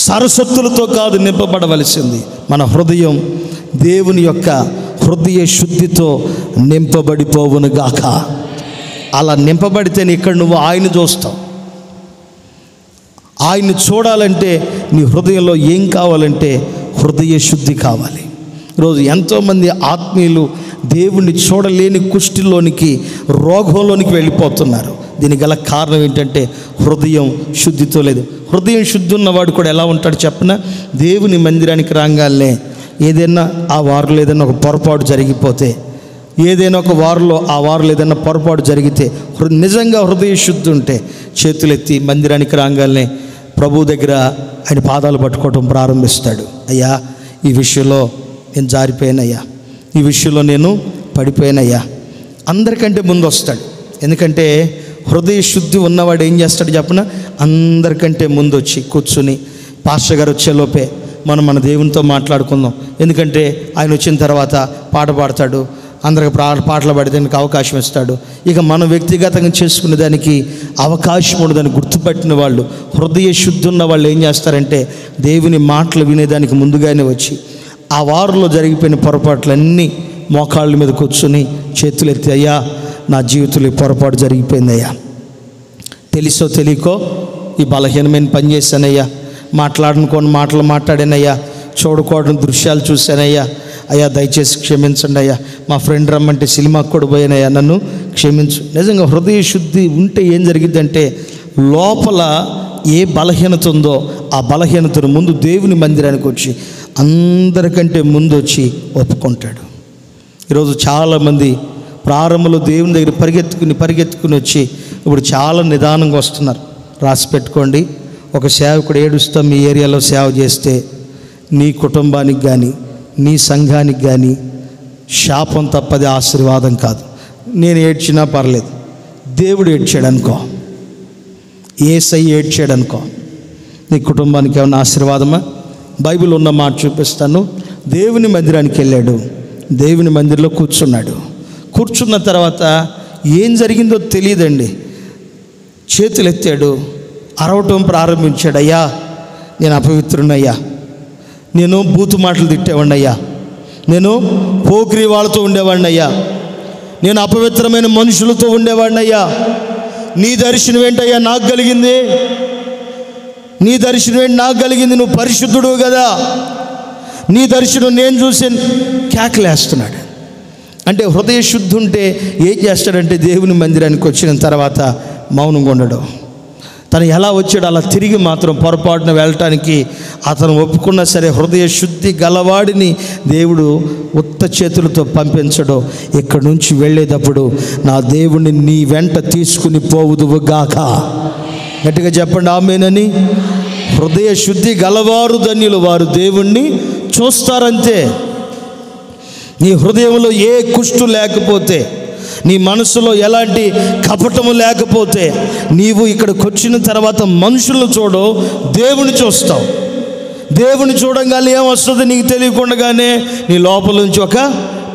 [SPEAKER 1] సరస్వత్తులతో కాదు నింపబడవలసింది. మన హృదయం దేవుని యొక్క హృదయ శుద్ధితో నింపబడిపోవును గాక. అలా నింపబడితేనే ఇక్కడ నువ్వు ఆయన చూస్తావు. ఆయన్ని చూడాలంటే నీ హృదయంలో ఏం కావాలంటే హృదయ శుద్ధి కావాలి. ఈరోజు ఎంతోమంది ఆత్మీయులు దేవుణ్ణి చూడలేని కుష్టిలోనికి, రోగంలోనికి వెళ్ళిపోతున్నారు. దీనికి గల కారణం ఏంటంటే హృదయం శుద్ధితో లేదు. హృదయం శుద్ధి ఉన్నవాడు కూడా ఎలా ఉంటాడు చెప్పిన, దేవుని మందిరానికి రాగానే ఏదైనా ఆ వారంలో ఏదైనా ఒక పొరపాటు జరిగిపోతే, ఏదైనా ఒక వారంలో ఆ వారంలో ఏదైనా పొరపాటు జరిగితే, నిజంగా హృదయ శుద్ధి ఉంటే చేతులెత్తి మందిరానికి రాగానే ప్రభు దగ్గర ఆయన పాదాలు పట్టుకోవటం ప్రారంభిస్తాడు. అయ్యా, ఈ విషయంలో నేను జారిపోయానయ్యా, ఈ విషయంలో నేను పడిపోయానయ్యా. అందరికంటే ముందు వస్తాడు. ఎందుకంటే హృదయ శుద్ధి ఉన్నవాడు ఏం చేస్తాడు చెప్పిన, అందరికంటే ముందు వచ్చి కూర్చుని పాస్టర్ గారు వచ్చేలోపే మనం మన దేవునితో మాట్లాడుకుందాం. ఎందుకంటే ఆయన వచ్చిన తర్వాత పాట పాడతాడు, అందరికి పాటలు పాడేదానికి అవకాశం ఇస్తాడు. ఇక మనం వ్యక్తిగతంగా చేసుకునే దానికి అవకాశం ఉండదని గుర్తుపట్టిన వాళ్ళు, హృదయ శుద్ధి ఉన్న వాళ్ళు ఏం చేస్తారంటే దేవుని మాటలు వినేదానికి ముందుగానే వచ్చి ఆ వారంలో జరిగిపోయిన పొరపాట్లన్నీ మోకాళ్ళ మీద కూర్చొని చేతులు ఎత్తి, అయ్యా నా జీవితంలో పొరపాటు జరిగిపోయిందయ్యా, తెలుసో తెలియకో ఈ బలహీనమైన పని చేశానయ్యా, మాట్లాడనుకోని మాటలు మాట్లాడానయ్యా, చూడకూడని దృశ్యాలు చూశానయ్యా, అయ్యా దయచేసి క్షమించండి అయ్యా, మా ఫ్రెండ్ రమ్మంటే సినిమాకు కూడా పోయానయ్యా, నన్ను క్షమించు. నిజంగా హృదయ శుద్ధి ఉంటే ఏం జరిగిద్దంటే లోపల ఏ బలహీనత ఉందో ఆ బలహీనతను ముందు దేవుని మందిరానికి వచ్చి అందరికంటే ముందు వచ్చి ఒప్పుకుంటాడు. ఈరోజు చాలామంది ప్రారంభంలో దేవుని దగ్గర పరిగెత్తుకుని వచ్చి ఇప్పుడు చాలా నిదానంగా వస్తున్నారు. రాసి పెట్టుకోండి, ఒక సేవకుడు ఏడుస్తా మీ ఏరియాలో సేవ చేస్తే నీ కుటుంబానికి కానీ నీ సంఘానికి కానీ శాపం తప్పది, ఆశీర్వాదం కాదు. నేను ఏడ్చినా పర్లేదు, దేవుడు ఏడ్చాడు అనుకో, యేసయ్య ఏడ్చాడు అనుకో, నీ కుటుంబానికి ఏమన్నా ఆశీర్వాదమా? బైబిల్ ఉన్న మాట చూపిస్తాను. దేవుని మందిరానికి వెళ్ళాడు, దేవుని మందిరంలో కూర్చున్నాడు. కూర్చున్న తర్వాత ఏం జరిగిందో తెలియదండి. చేతులు ఎత్తాడు, అరవటం ప్రారంభించాడు. అయ్యా నేను అపవిత్రునయ్యా, నేను బూతు మాటలు తిట్టేవాడిని అయ్యా, నేను పోకిరి వాళ్ళతో ఉండేవాడిని అయ్యా, నేను అపవిత్రమైన మనుషులతో ఉండేవాడిని అయ్యా, నీ దర్శనం ఏంటయ్యా నాకు కలిగింది, నీ దర్శనం ఏంటి నాకు కలిగింది, నువ్వు పరిశుద్ధుడు కదా, నీ దర్శనం నేను చూసి కేకలేస్తున్నాడు. అంటే హృదయ శుద్ధి ఉంటే ఏం చేస్తాడంటే దేవుని మందిరానికి వచ్చిన తర్వాత మౌనంగా ఉండడం. తను ఎలా వచ్చాడు అలా తిరిగి మాత్రం పొరపాటున వెళ్ళటానికి అతను ఒప్పుకున్నా సరే హృదయ శుద్ధి గలవాడిని దేవుడు ఉత్త చేతులతో పంపించడు. ఇక్కడి నుంచి వెళ్ళేటప్పుడు నా దేవుణ్ణి నీ వెంట తీసుకుని పోవుదువు గాక. గట్టిగా చెప్పండి ఆమేనని. హృదయ శుద్ధి గలవారు ధన్యులు, వారు దేవుణ్ణి చూస్తారంతే. నీ హృదయంలో ఏ కుష్టు లేకపోతే, నీ మనసులో ఎలాంటి కపటము లేకపోతే, నీవు ఇక్కడికి వచ్చిన తర్వాత మనుషులను చూడవు, దేవుని చూస్తావు. దేవుని చూడంగానే ఏమొస్తుంది నీకు తెలియకుండానే, నీ లోపల నుంచి ఒక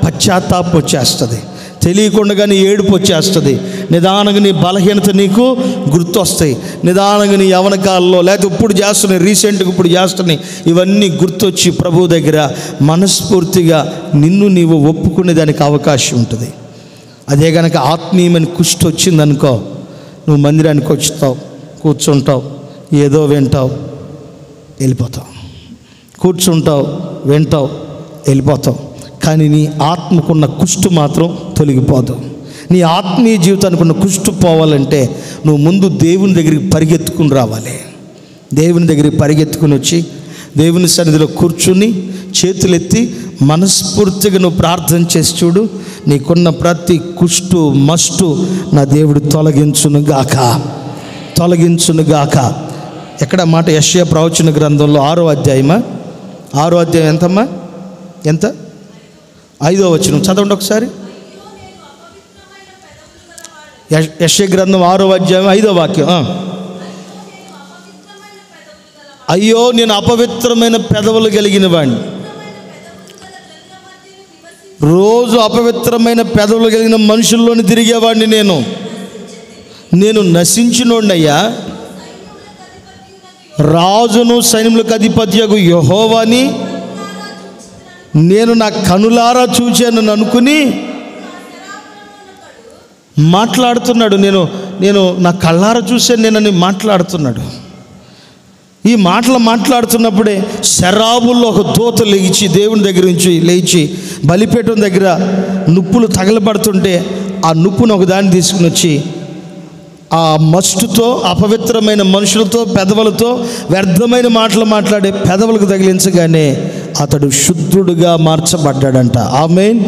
[SPEAKER 1] పశ్చాత్తాపం వచ్చేస్తుంది, తెలియకుండానే ఏడుపు వచ్చేస్తుంది, నిదానంగా నీ బలహీనత నీకు గుర్తొస్తాయి, నిదానంగా నీ యవన కాలంలో లేకపోతే ఇప్పుడు చేస్తున్నాయి, రీసెంట్గా ఇప్పుడు చేస్తున్నాయి, ఇవన్నీ గుర్తొచ్చి ప్రభు దగ్గర మనస్ఫూర్తిగా నిన్ను నీవు ఒప్పుకునే దానికి అవకాశం ఉంటుంది. అదే కనుక ఆత్మీయమైన కుష్టి వచ్చిందనుకో, నువ్వు మందిరానికి వచ్చుతావు, కూర్చుంటావు, ఏదో వింటావు, వెళ్ళిపోతావు, కూర్చుంటావు, వింటావు, వెళ్ళిపోతావు. కానీ నీ ఆత్మకున్న కుష్టు మాత్రం తొలగిపోదు. నీ ఆత్మీయ జీవితానికి ఉన్న కుష్టు పోవాలంటే నువ్వు ముందు దేవుని దగ్గరికి పరిగెత్తుకుని రావాలి. దేవుని దగ్గరికి పరిగెత్తుకుని వచ్చి దేవుని సన్నిధిలో కూర్చుని చేతులెత్తి మనస్ఫూర్తిగా నువ్వు ప్రార్థన చేసి చూడు, నీకున్న ప్రతి కుష్టు మస్టు నా దేవుడు తొలగించునుగాక, తొలగించునుగాక. ఎక్కడ మాట? యెషయా ప్రవచన గ్రంథంలో 6వ అధ్యాయమా? 6వ అధ్యాయం ఎంతమ్మా? ఎంత? 5వ వచనం చదవండి ఒకసారి. యెషయా గ్రంథం 6వ అధ్యాయం 5వ వాక్యం. అయ్యో నేను అపవిత్రమైన పెదవులు కలిగిన వాడిని, రోజు అపవిత్రమైన పెదవులు కలిగిన మనుషుల్లోని తిరిగేవాడిని, నేను నశించినోడినయ్యా. రాజును సైన్యములకు అధిపతియగు యెహోవాని నేను నా కనులారా చూచానని అనుకుని మాట్లాడుతున్నాడు. నేను నా కళ్ళారా చూశాను నేనని మాట్లాడుతున్నాడు. ఈ మాటలు మాట్లాడుతున్నప్పుడే శరాబుల్లో ఒక దూత లేచి దేవుని దగ్గర నుంచి లేచి బలిపీఠం దగ్గర నుప్పులు తగలబడుతుంటే ఆ నుప్పును ఒకదాన్ని తీసుకుని వచ్చి ఆ మస్టుతో అపవిత్రమైన మనుషులతో పెదవులతో వ్యర్థమైన మాటలు మాట్లాడే పెదవులకు తగిలించగానే అతడు శుద్ధుడుగా మార్చబడ్డాడంట. ఆమేన్,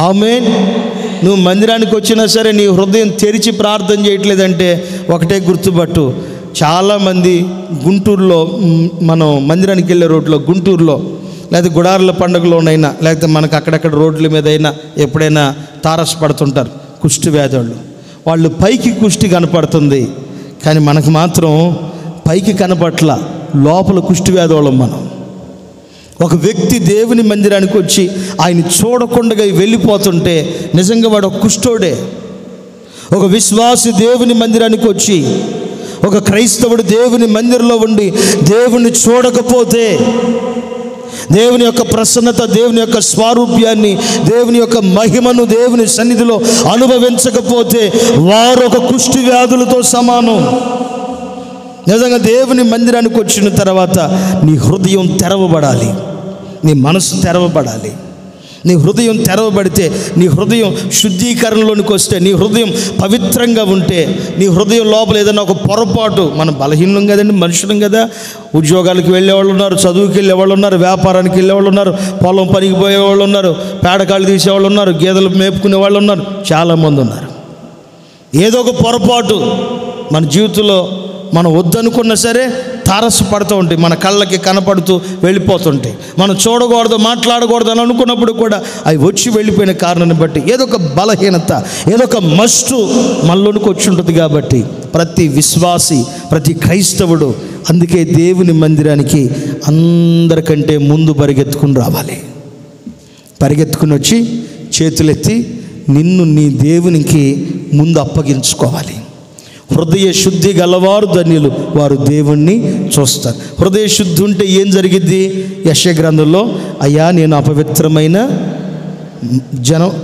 [SPEAKER 1] ఆమేన్. నువ్వు మందిరానికి వచ్చినా సరే నీ హృదయం తెరిచి ప్రార్థన చేయట్లేదంటే ఒకటే గుర్తుపట్టు. చాలామంది గుంటూరులో, మనం మందిరానికి వెళ్ళే రోడ్లో, గుంటూరులో లేకపోతే గుడారుల పండుగలోనైనా లేకపోతే మనకు అక్కడక్కడ రోడ్ల మీద అయినా ఎప్పుడైనా తారసపడుతుంటారు కుష్టి వ్యాధులు. వాళ్ళు పైకి కుష్టి కనపడుతుంది కానీ మనకు మాత్రం పైకి కనపట్ల, లోపల కుష్టి వ్యాధులం మనం. ఒక వ్యక్తి దేవుని మందిరానికి వచ్చి ఆయన చూడకుండా వెళ్ళిపోతుంటే నిజంగా వాడు ఒక కుష్ఠోడే. ఒక విశ్వాసి దేవుని మందిరానికి వచ్చి, ఒక క్రైస్తవుడు దేవుని మందిరంలో ఉండి దేవుని చూడకపోతే, దేవుని యొక్క ప్రసన్నత, దేవుని యొక్క స్వారూప్యాన్ని, దేవుని యొక్క మహిమను దేవుని సన్నిధిలో అనుభవించకపోతే వారు ఒక కుష్టి వ్యాధులతో సమానం. నిజంగా దేవుని మందిరానికి వచ్చిన తర్వాత నీ హృదయం తెరవబడాలి, నీ మనసు తెరవబడాలి. నీ హృదయం తెరవబడితే, నీ హృదయం శుద్ధీకరణలోనికి వస్తే, నీ హృదయం పవిత్రంగా ఉంటే, నీ హృదయం లోపల ఏదైనా ఒక పొరపాటు, మనం బలహీనం కదండి, మనుషులం కదా. ఉద్యోగాలకు వెళ్ళేవాళ్ళు ఉన్నారు, చదువుకి వెళ్ళేవాళ్ళు ఉన్నారు, వ్యాపారానికి వెళ్ళేవాళ్ళు ఉన్నారు, పొలం పనికి పోయేవాళ్ళు ఉన్నారు, పేడకాళ్ళు తీసేవాళ్ళు ఉన్నారు, గేదెలు మేపుకునే వాళ్ళు ఉన్నారు, చాలామంది ఉన్నారు. ఏదో ఒక పొరపాటు మన జీవితంలో మనం వద్దనుకున్నా సరే తారసపడుతూ ఉంటాయి, మన కళ్ళకి కనపడుతూ వెళ్ళిపోతుంటాయి. మనం చూడకూడదు, మాట్లాడకూడదు అని అనుకున్నప్పుడు కూడా అవి వచ్చి వెళ్ళిపోయిన కారణాన్ని బట్టి ఏదో ఒక బలహీనత, ఏదో ఒక మస్టు మనలోనికి వచ్చి ఉంటుంది. కాబట్టి ప్రతి విశ్వాసి, ప్రతి క్రైస్తవుడు అందుకే దేవుని మందిరానికి అందరికంటే ముందు పరిగెత్తుకుని రావాలి. పరిగెత్తుకుని వచ్చి చేతులెత్తి నిన్ను నీ దేవునికి ముందు అప్పగించుకోవాలి. హృదయ శుద్ధి గలవారు ధన్యులు, వారు దేవుణ్ణి చూస్తారు. హృదయ శుద్ధి ఉంటే ఏం జరిగిద్ది? యెషయా గ్రంథంలో, అయ్యా నేను అపవిత్రమైన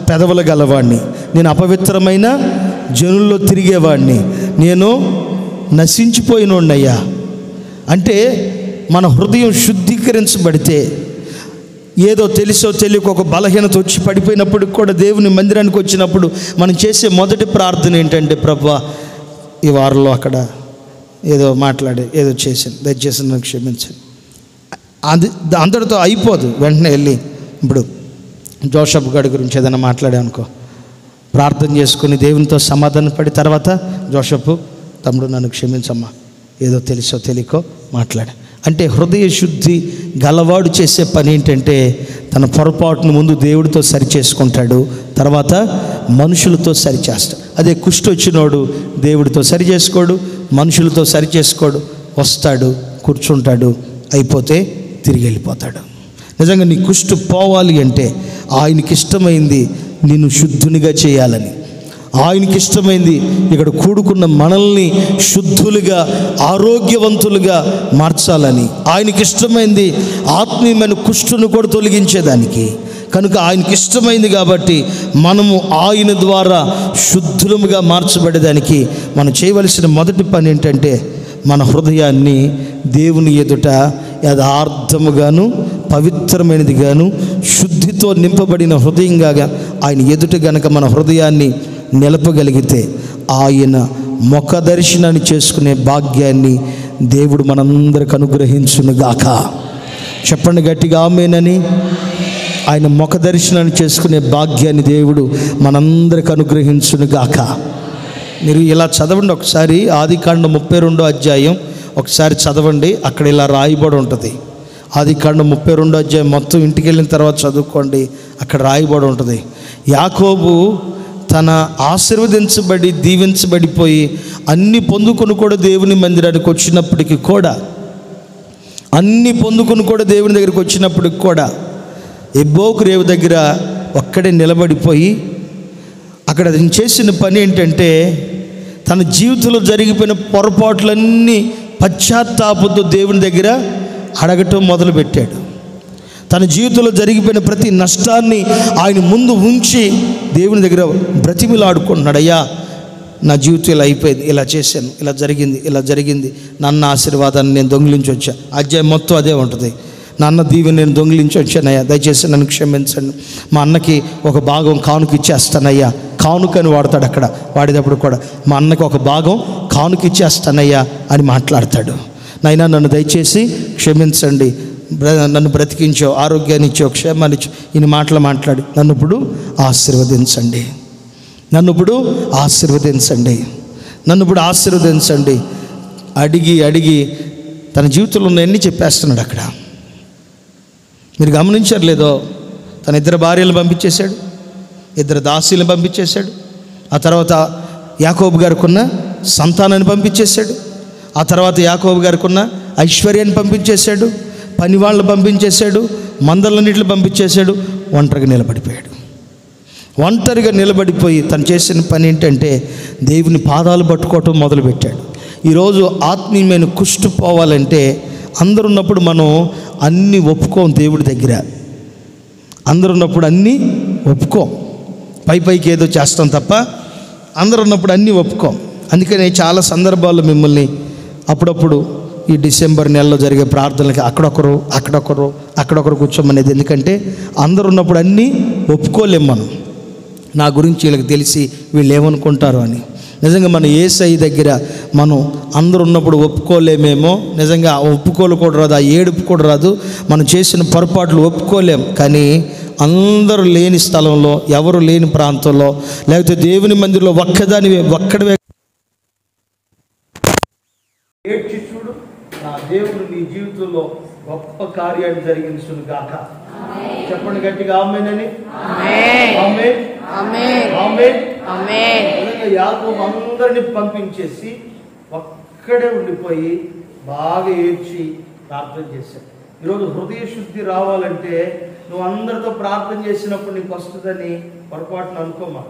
[SPEAKER 1] పెదవుల గలవాడిని, నేను అపవిత్రమైన జనుల్లో తిరిగేవాడిని, నేను నశించిపోయినోడినయ్యా. అంటే మన హృదయం శుద్ధీకరించబడితే, ఏదో తెలుసో తెలియక ఒక బలహీనత వచ్చి పడిపోయినప్పుడు కూడా దేవుని మందిరానికి వచ్చినప్పుడు మనం చేసే మొదటి ప్రార్థన ఏంటంటే, ప్రభువా ఈ వారంలో అక్కడ ఏదో మాట్లాడి ఏదో చేశాను, దయచేసి నన్ను క్షమించండి. అది అందరితో అయిపోదు. వెంటనే వెళ్ళి ఇప్పుడు జోషప్ గారి గురించి ఏదైనా మాట్లాడామనుకో, ప్రార్థన చేసుకుని దేవునితో సమాధాన పడి తర్వాత జోషప్ తమ్ముడు నన్ను క్షమించమ్మా, ఏదో తెలుసో తెలియకో మాట్లాడా. అంటే హృదయ శుద్ధి గలవాడు చేసే పని ఏంటంటే తన పొరపాటును ముందు దేవుడితో సరి చేసుకుంటాడు, తర్వాత మనుషులతో సరి చేస్తాడు. అదే కుష్టి వచ్చినోడు దేవుడితో సరి చేసుకోడు, మనుషులతో సరి చేసుకోడు, వస్తాడు, కూర్చుంటాడు, అయిపోతే తిరిగి వెళ్ళిపోతాడు. నిజంగా నీ కుష్టి పోవాలి అంటే ఆయనకి ఇష్టమైంది నిన్ను శుద్ధునిగా చేయాలని, ఆయనకి ఇష్టమైంది ఇక్కడ కూడుకున్న మనల్ని శుద్ధులుగా ఆరోగ్యవంతులుగా మార్చాలని, ఆయనకి ఇష్టమైంది ఆత్మీయమైన కుష్టును కూడా తొలగించేదానికి. కనుక ఆయనకి ఇష్టమైంది కాబట్టి మనము ఆయన ద్వారా శుద్ధులముగా మార్చబడేదానికి మనం చేయవలసిన మొదటి పని ఏంటంటే మన హృదయాన్ని దేవుని ఎదుట యథార్థముగాను పవిత్రమైనదిగాను శుద్ధితో నింపబడిన హృదయంగా ఆయన ఎదుట గనక మన హృదయాన్ని నిలపగలిగితే ఆయన ముఖ దర్శనాన్ని చేసుకునే భాగ్యాన్ని దేవుడు మనందరికి అనుగ్రహించునుగాక. చెప్పండి గట్టిగా ఆమేనని. ఆయన ముఖ దర్శనాన్ని చేసుకునే భాగ్యాన్ని దేవుడు మనందరికి అనుగ్రహించునుగాక. మీరు ఇలా చదవండి ఒకసారి, ఆదికాండం 32వ అధ్యాయం ఒకసారి చదవండి. అక్కడ ఇలా రాయబడి ఉంటుంది. ఆదికాండం 32వ అధ్యాయం మొత్తం ఇంటికి వెళ్ళిన తర్వాత చదువుకోండి, అక్కడ రాయబడి ఉంటుంది. యాకోబు తన ఆశీర్వదించబడి దీవించబడిపోయి అన్ని పొందుకొని కూడా దేవుని మందిరానికి వచ్చినప్పటికీ కూడా అన్నీ పొందుకుని కూడా దేవుని దగ్గరికి వచ్చినప్పుడు కూడా ఎబ్బోకు రేవు దగ్గర ఒక్కడే నిలబడిపోయి అక్కడ చేసిన పని ఏంటంటే తన జీవితంలో జరిగిపోయిన పొరపాట్లన్నీ పశ్చాత్తాపంతో దేవుని దగ్గర అడగటం మొదలుపెట్టాడు. తన జీవితంలో జరిగిపోయిన ప్రతి నష్టాన్ని ఆయన ముందు ఉంచి దేవుని దగ్గర బ్రతిమిలాడుకుంటున్నాడు. అయ్యా, నా జీవితం ఇలా అయిపోయింది, ఇలా చేశాను, ఇలా జరిగింది, నాన్న ఆశీర్వాదాన్ని నేను దొంగిలించి వచ్చా. అధ్యాయం మొత్తం అదే ఉంటుంది. నాన్న దీవెని నేను దొంగిలించి వచ్చానయ్యా, దయచేసి నన్ను క్షమించండి. మా అన్నకి ఒక భాగం కానుక ఇచ్చేస్తానయ్యా. కానుకని వాడతాడు అక్కడ, వాడేటప్పుడు కూడా మా అన్నకి ఒక భాగం కానుక ఇచ్చేస్తానయ్యా అని మాట్లాడతాడు. నాయనా, నన్ను దయచేసి క్షమించండి, నన్ను బ్రతికించో, ఆరోగ్యాన్ని ఇచ్చో, క్షేమాన్ని ఇచ్చో, ఇన్ని మాటలు మాట్లాడి నన్ను ఇప్పుడు ఆశీర్వదించండి, నన్ను ఇప్పుడు ఆశీర్వదించండి అడిగి తన జీవితంలో ఉన్నవన్నీ చెప్పేస్తున్నాడు. అక్కడ మీరు గమనించారు లేదో, తన 2 భార్యలను పంపించేశాడు, 2 దాసీలను పంపించేశాడు. ఆ తర్వాత యాకోబు గారికి ఉన్న సంతానాన్ని పంపించేశాడు. ఆ తర్వాత యాకోబు గారికి ఉన్న ఐశ్వర్యాన్ని పంపించేశాడు, పని వాళ్ళని పంపించేశాడు, మందలన్నిటిని పంపించేశాడు. ఒంటరిగా నిలబడిపోయి తను చేసిన పని ఏంటంటే దేవుని పాదాలు పట్టుకోవటం మొదలుపెట్టాడు. ఈరోజు ఆత్మీయమైన కుష్టు పోవాలంటే అందరు ఉన్నప్పుడు మనం అన్నీ ఒప్పుకోం. దేవుడి దగ్గర అందరు ఉన్నప్పుడు అన్నీ ఒప్పుకోం, పైకి ఏదో చేస్తాం తప్ప అందరు ఉన్నప్పుడు అన్నీ ఒప్పుకోం. అందుకనే చాలా సందర్భాల్లో మిమ్మల్ని అప్పుడప్పుడు ఈ డిసెంబర్ నెలలో జరిగే ప్రార్థనలకి అక్కడొకరు కూర్చోమనేది. ఎందుకంటే అందరు ఉన్నప్పుడు అన్నీ ఒప్పుకోలేం మనం. నా గురించి వీళ్ళకి తెలిసి వీళ్ళు ఏమనుకుంటారు అని. నిజంగా మన యేసయ్య దగ్గర మనం అందరూ ఉన్నప్పుడు ఒప్పుకోలేమేమో. నిజంగా ఒప్పుకోలు కూడా రాదు, ఆ ఏడుపు కూడా రాదు. మనం చేసిన పొరపాట్లు ఒప్పుకోలేం. కానీ అందరూ లేని స్థలంలో, ఎవరు లేని ప్రాంతంలో, లేకపోతే దేవుని మందిరంలో ఒక్కడివే
[SPEAKER 2] ఏడ్చి చూడు, నా దేవుడు నీ జీవితంలో గొప్ప కార్యాన్ని జరిగించును గాక. చెప్పండి గట్టిగా ఆమేనని. యాకోబు అందరిని పంపించేసి ఒక్కడే ఉండిపోయి బాగా ఏడ్చి ప్రార్థన చేశాడు. ఈరోజు హృదయ శుద్ధి రావాలంటే నువ్వు అందరితో ప్రార్థన చేసినప్పుడు నీకు వస్తుందని పొరపాటును అనుకోమా.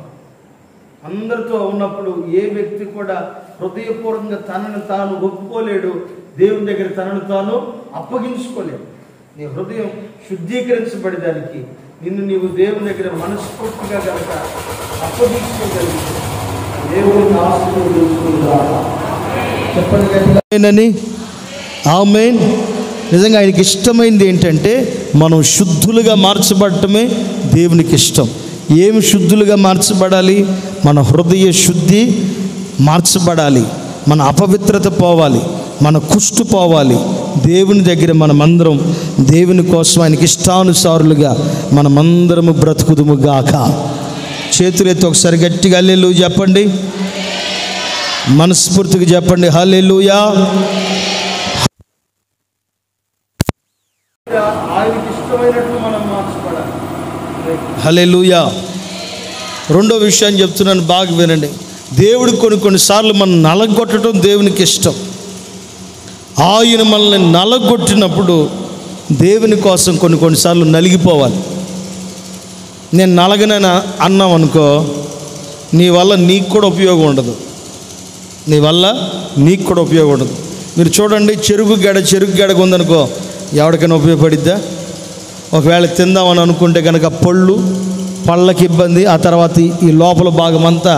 [SPEAKER 2] అందరితో ఉన్నప్పుడు ఏ వ్యక్తి కూడా హృదయపూర్వకంగా తనను తాను ఒప్పుకోలేడు, దేవుని దగ్గర తనను తాను అప్పగించుకోలేడు. నీ హృదయం శుద్ధీకరించబడేదానికి నిన్ను నీవు దేవుని దగ్గర మనస్ఫూర్తిగా కనుక అప్పగించుకోగలిగితే దేవుని ఆశీర్వదించుకుంటాడు. చెప్పండి
[SPEAKER 1] ఆమేన్. నిజంగా ఆయనకి ఇష్టమైంది ఏంటంటే మనం శుద్ధులుగా మార్చబడటమే దేవునికి ఇష్టం. ఏమి శుద్ధులుగా మార్చబడాలి? మన హృదయ శుద్ధి మార్చబడాలి, మన అపవిత్రత పోవాలి, మన కుష్టు పోవాలి. దేవుని దగ్గర మనమందరం దేవుని కోసం ఆయనకి ఇష్టానుసారులుగా మనమందరము బ్రతుకుదుము గాక. చేతులెత్తి ఒకసారి గట్టిగా హల్లెలూయా చెప్పండి, మనస్ఫూర్తిగా చెప్పండి హల్లెలూయా.
[SPEAKER 2] ఆయనకి ఇష్టమైనట్లు మనం మార్చబడాలి.
[SPEAKER 1] హల్లెలూయా. రెండో విషయాన్ని చెప్తున్నాను, బాగా వినండి. దేవుడు కొన్నిసార్లు మనం నలగొట్టడం దేవునికి ఇష్టం. ఆయన మనల్ని నలగొట్టినప్పుడు దేవుని కోసం కొన్నిసార్లు నలిగిపోవాలి. నేను నలగనని అన్నాం అనుకో, నీ వల్ల నీకు కూడా ఉపయోగం ఉండదు. మీరు చూడండి, చెరుకు గెడగా ఉందనుకో, ఎవరికైనా ఉపయోగపడిద్దా? ఒకవేళ తిందామని అనుకుంటే కనుక పళ్ళకి ఇబ్బంది. ఆ తర్వాత ఈ లోపల భాగం అంతా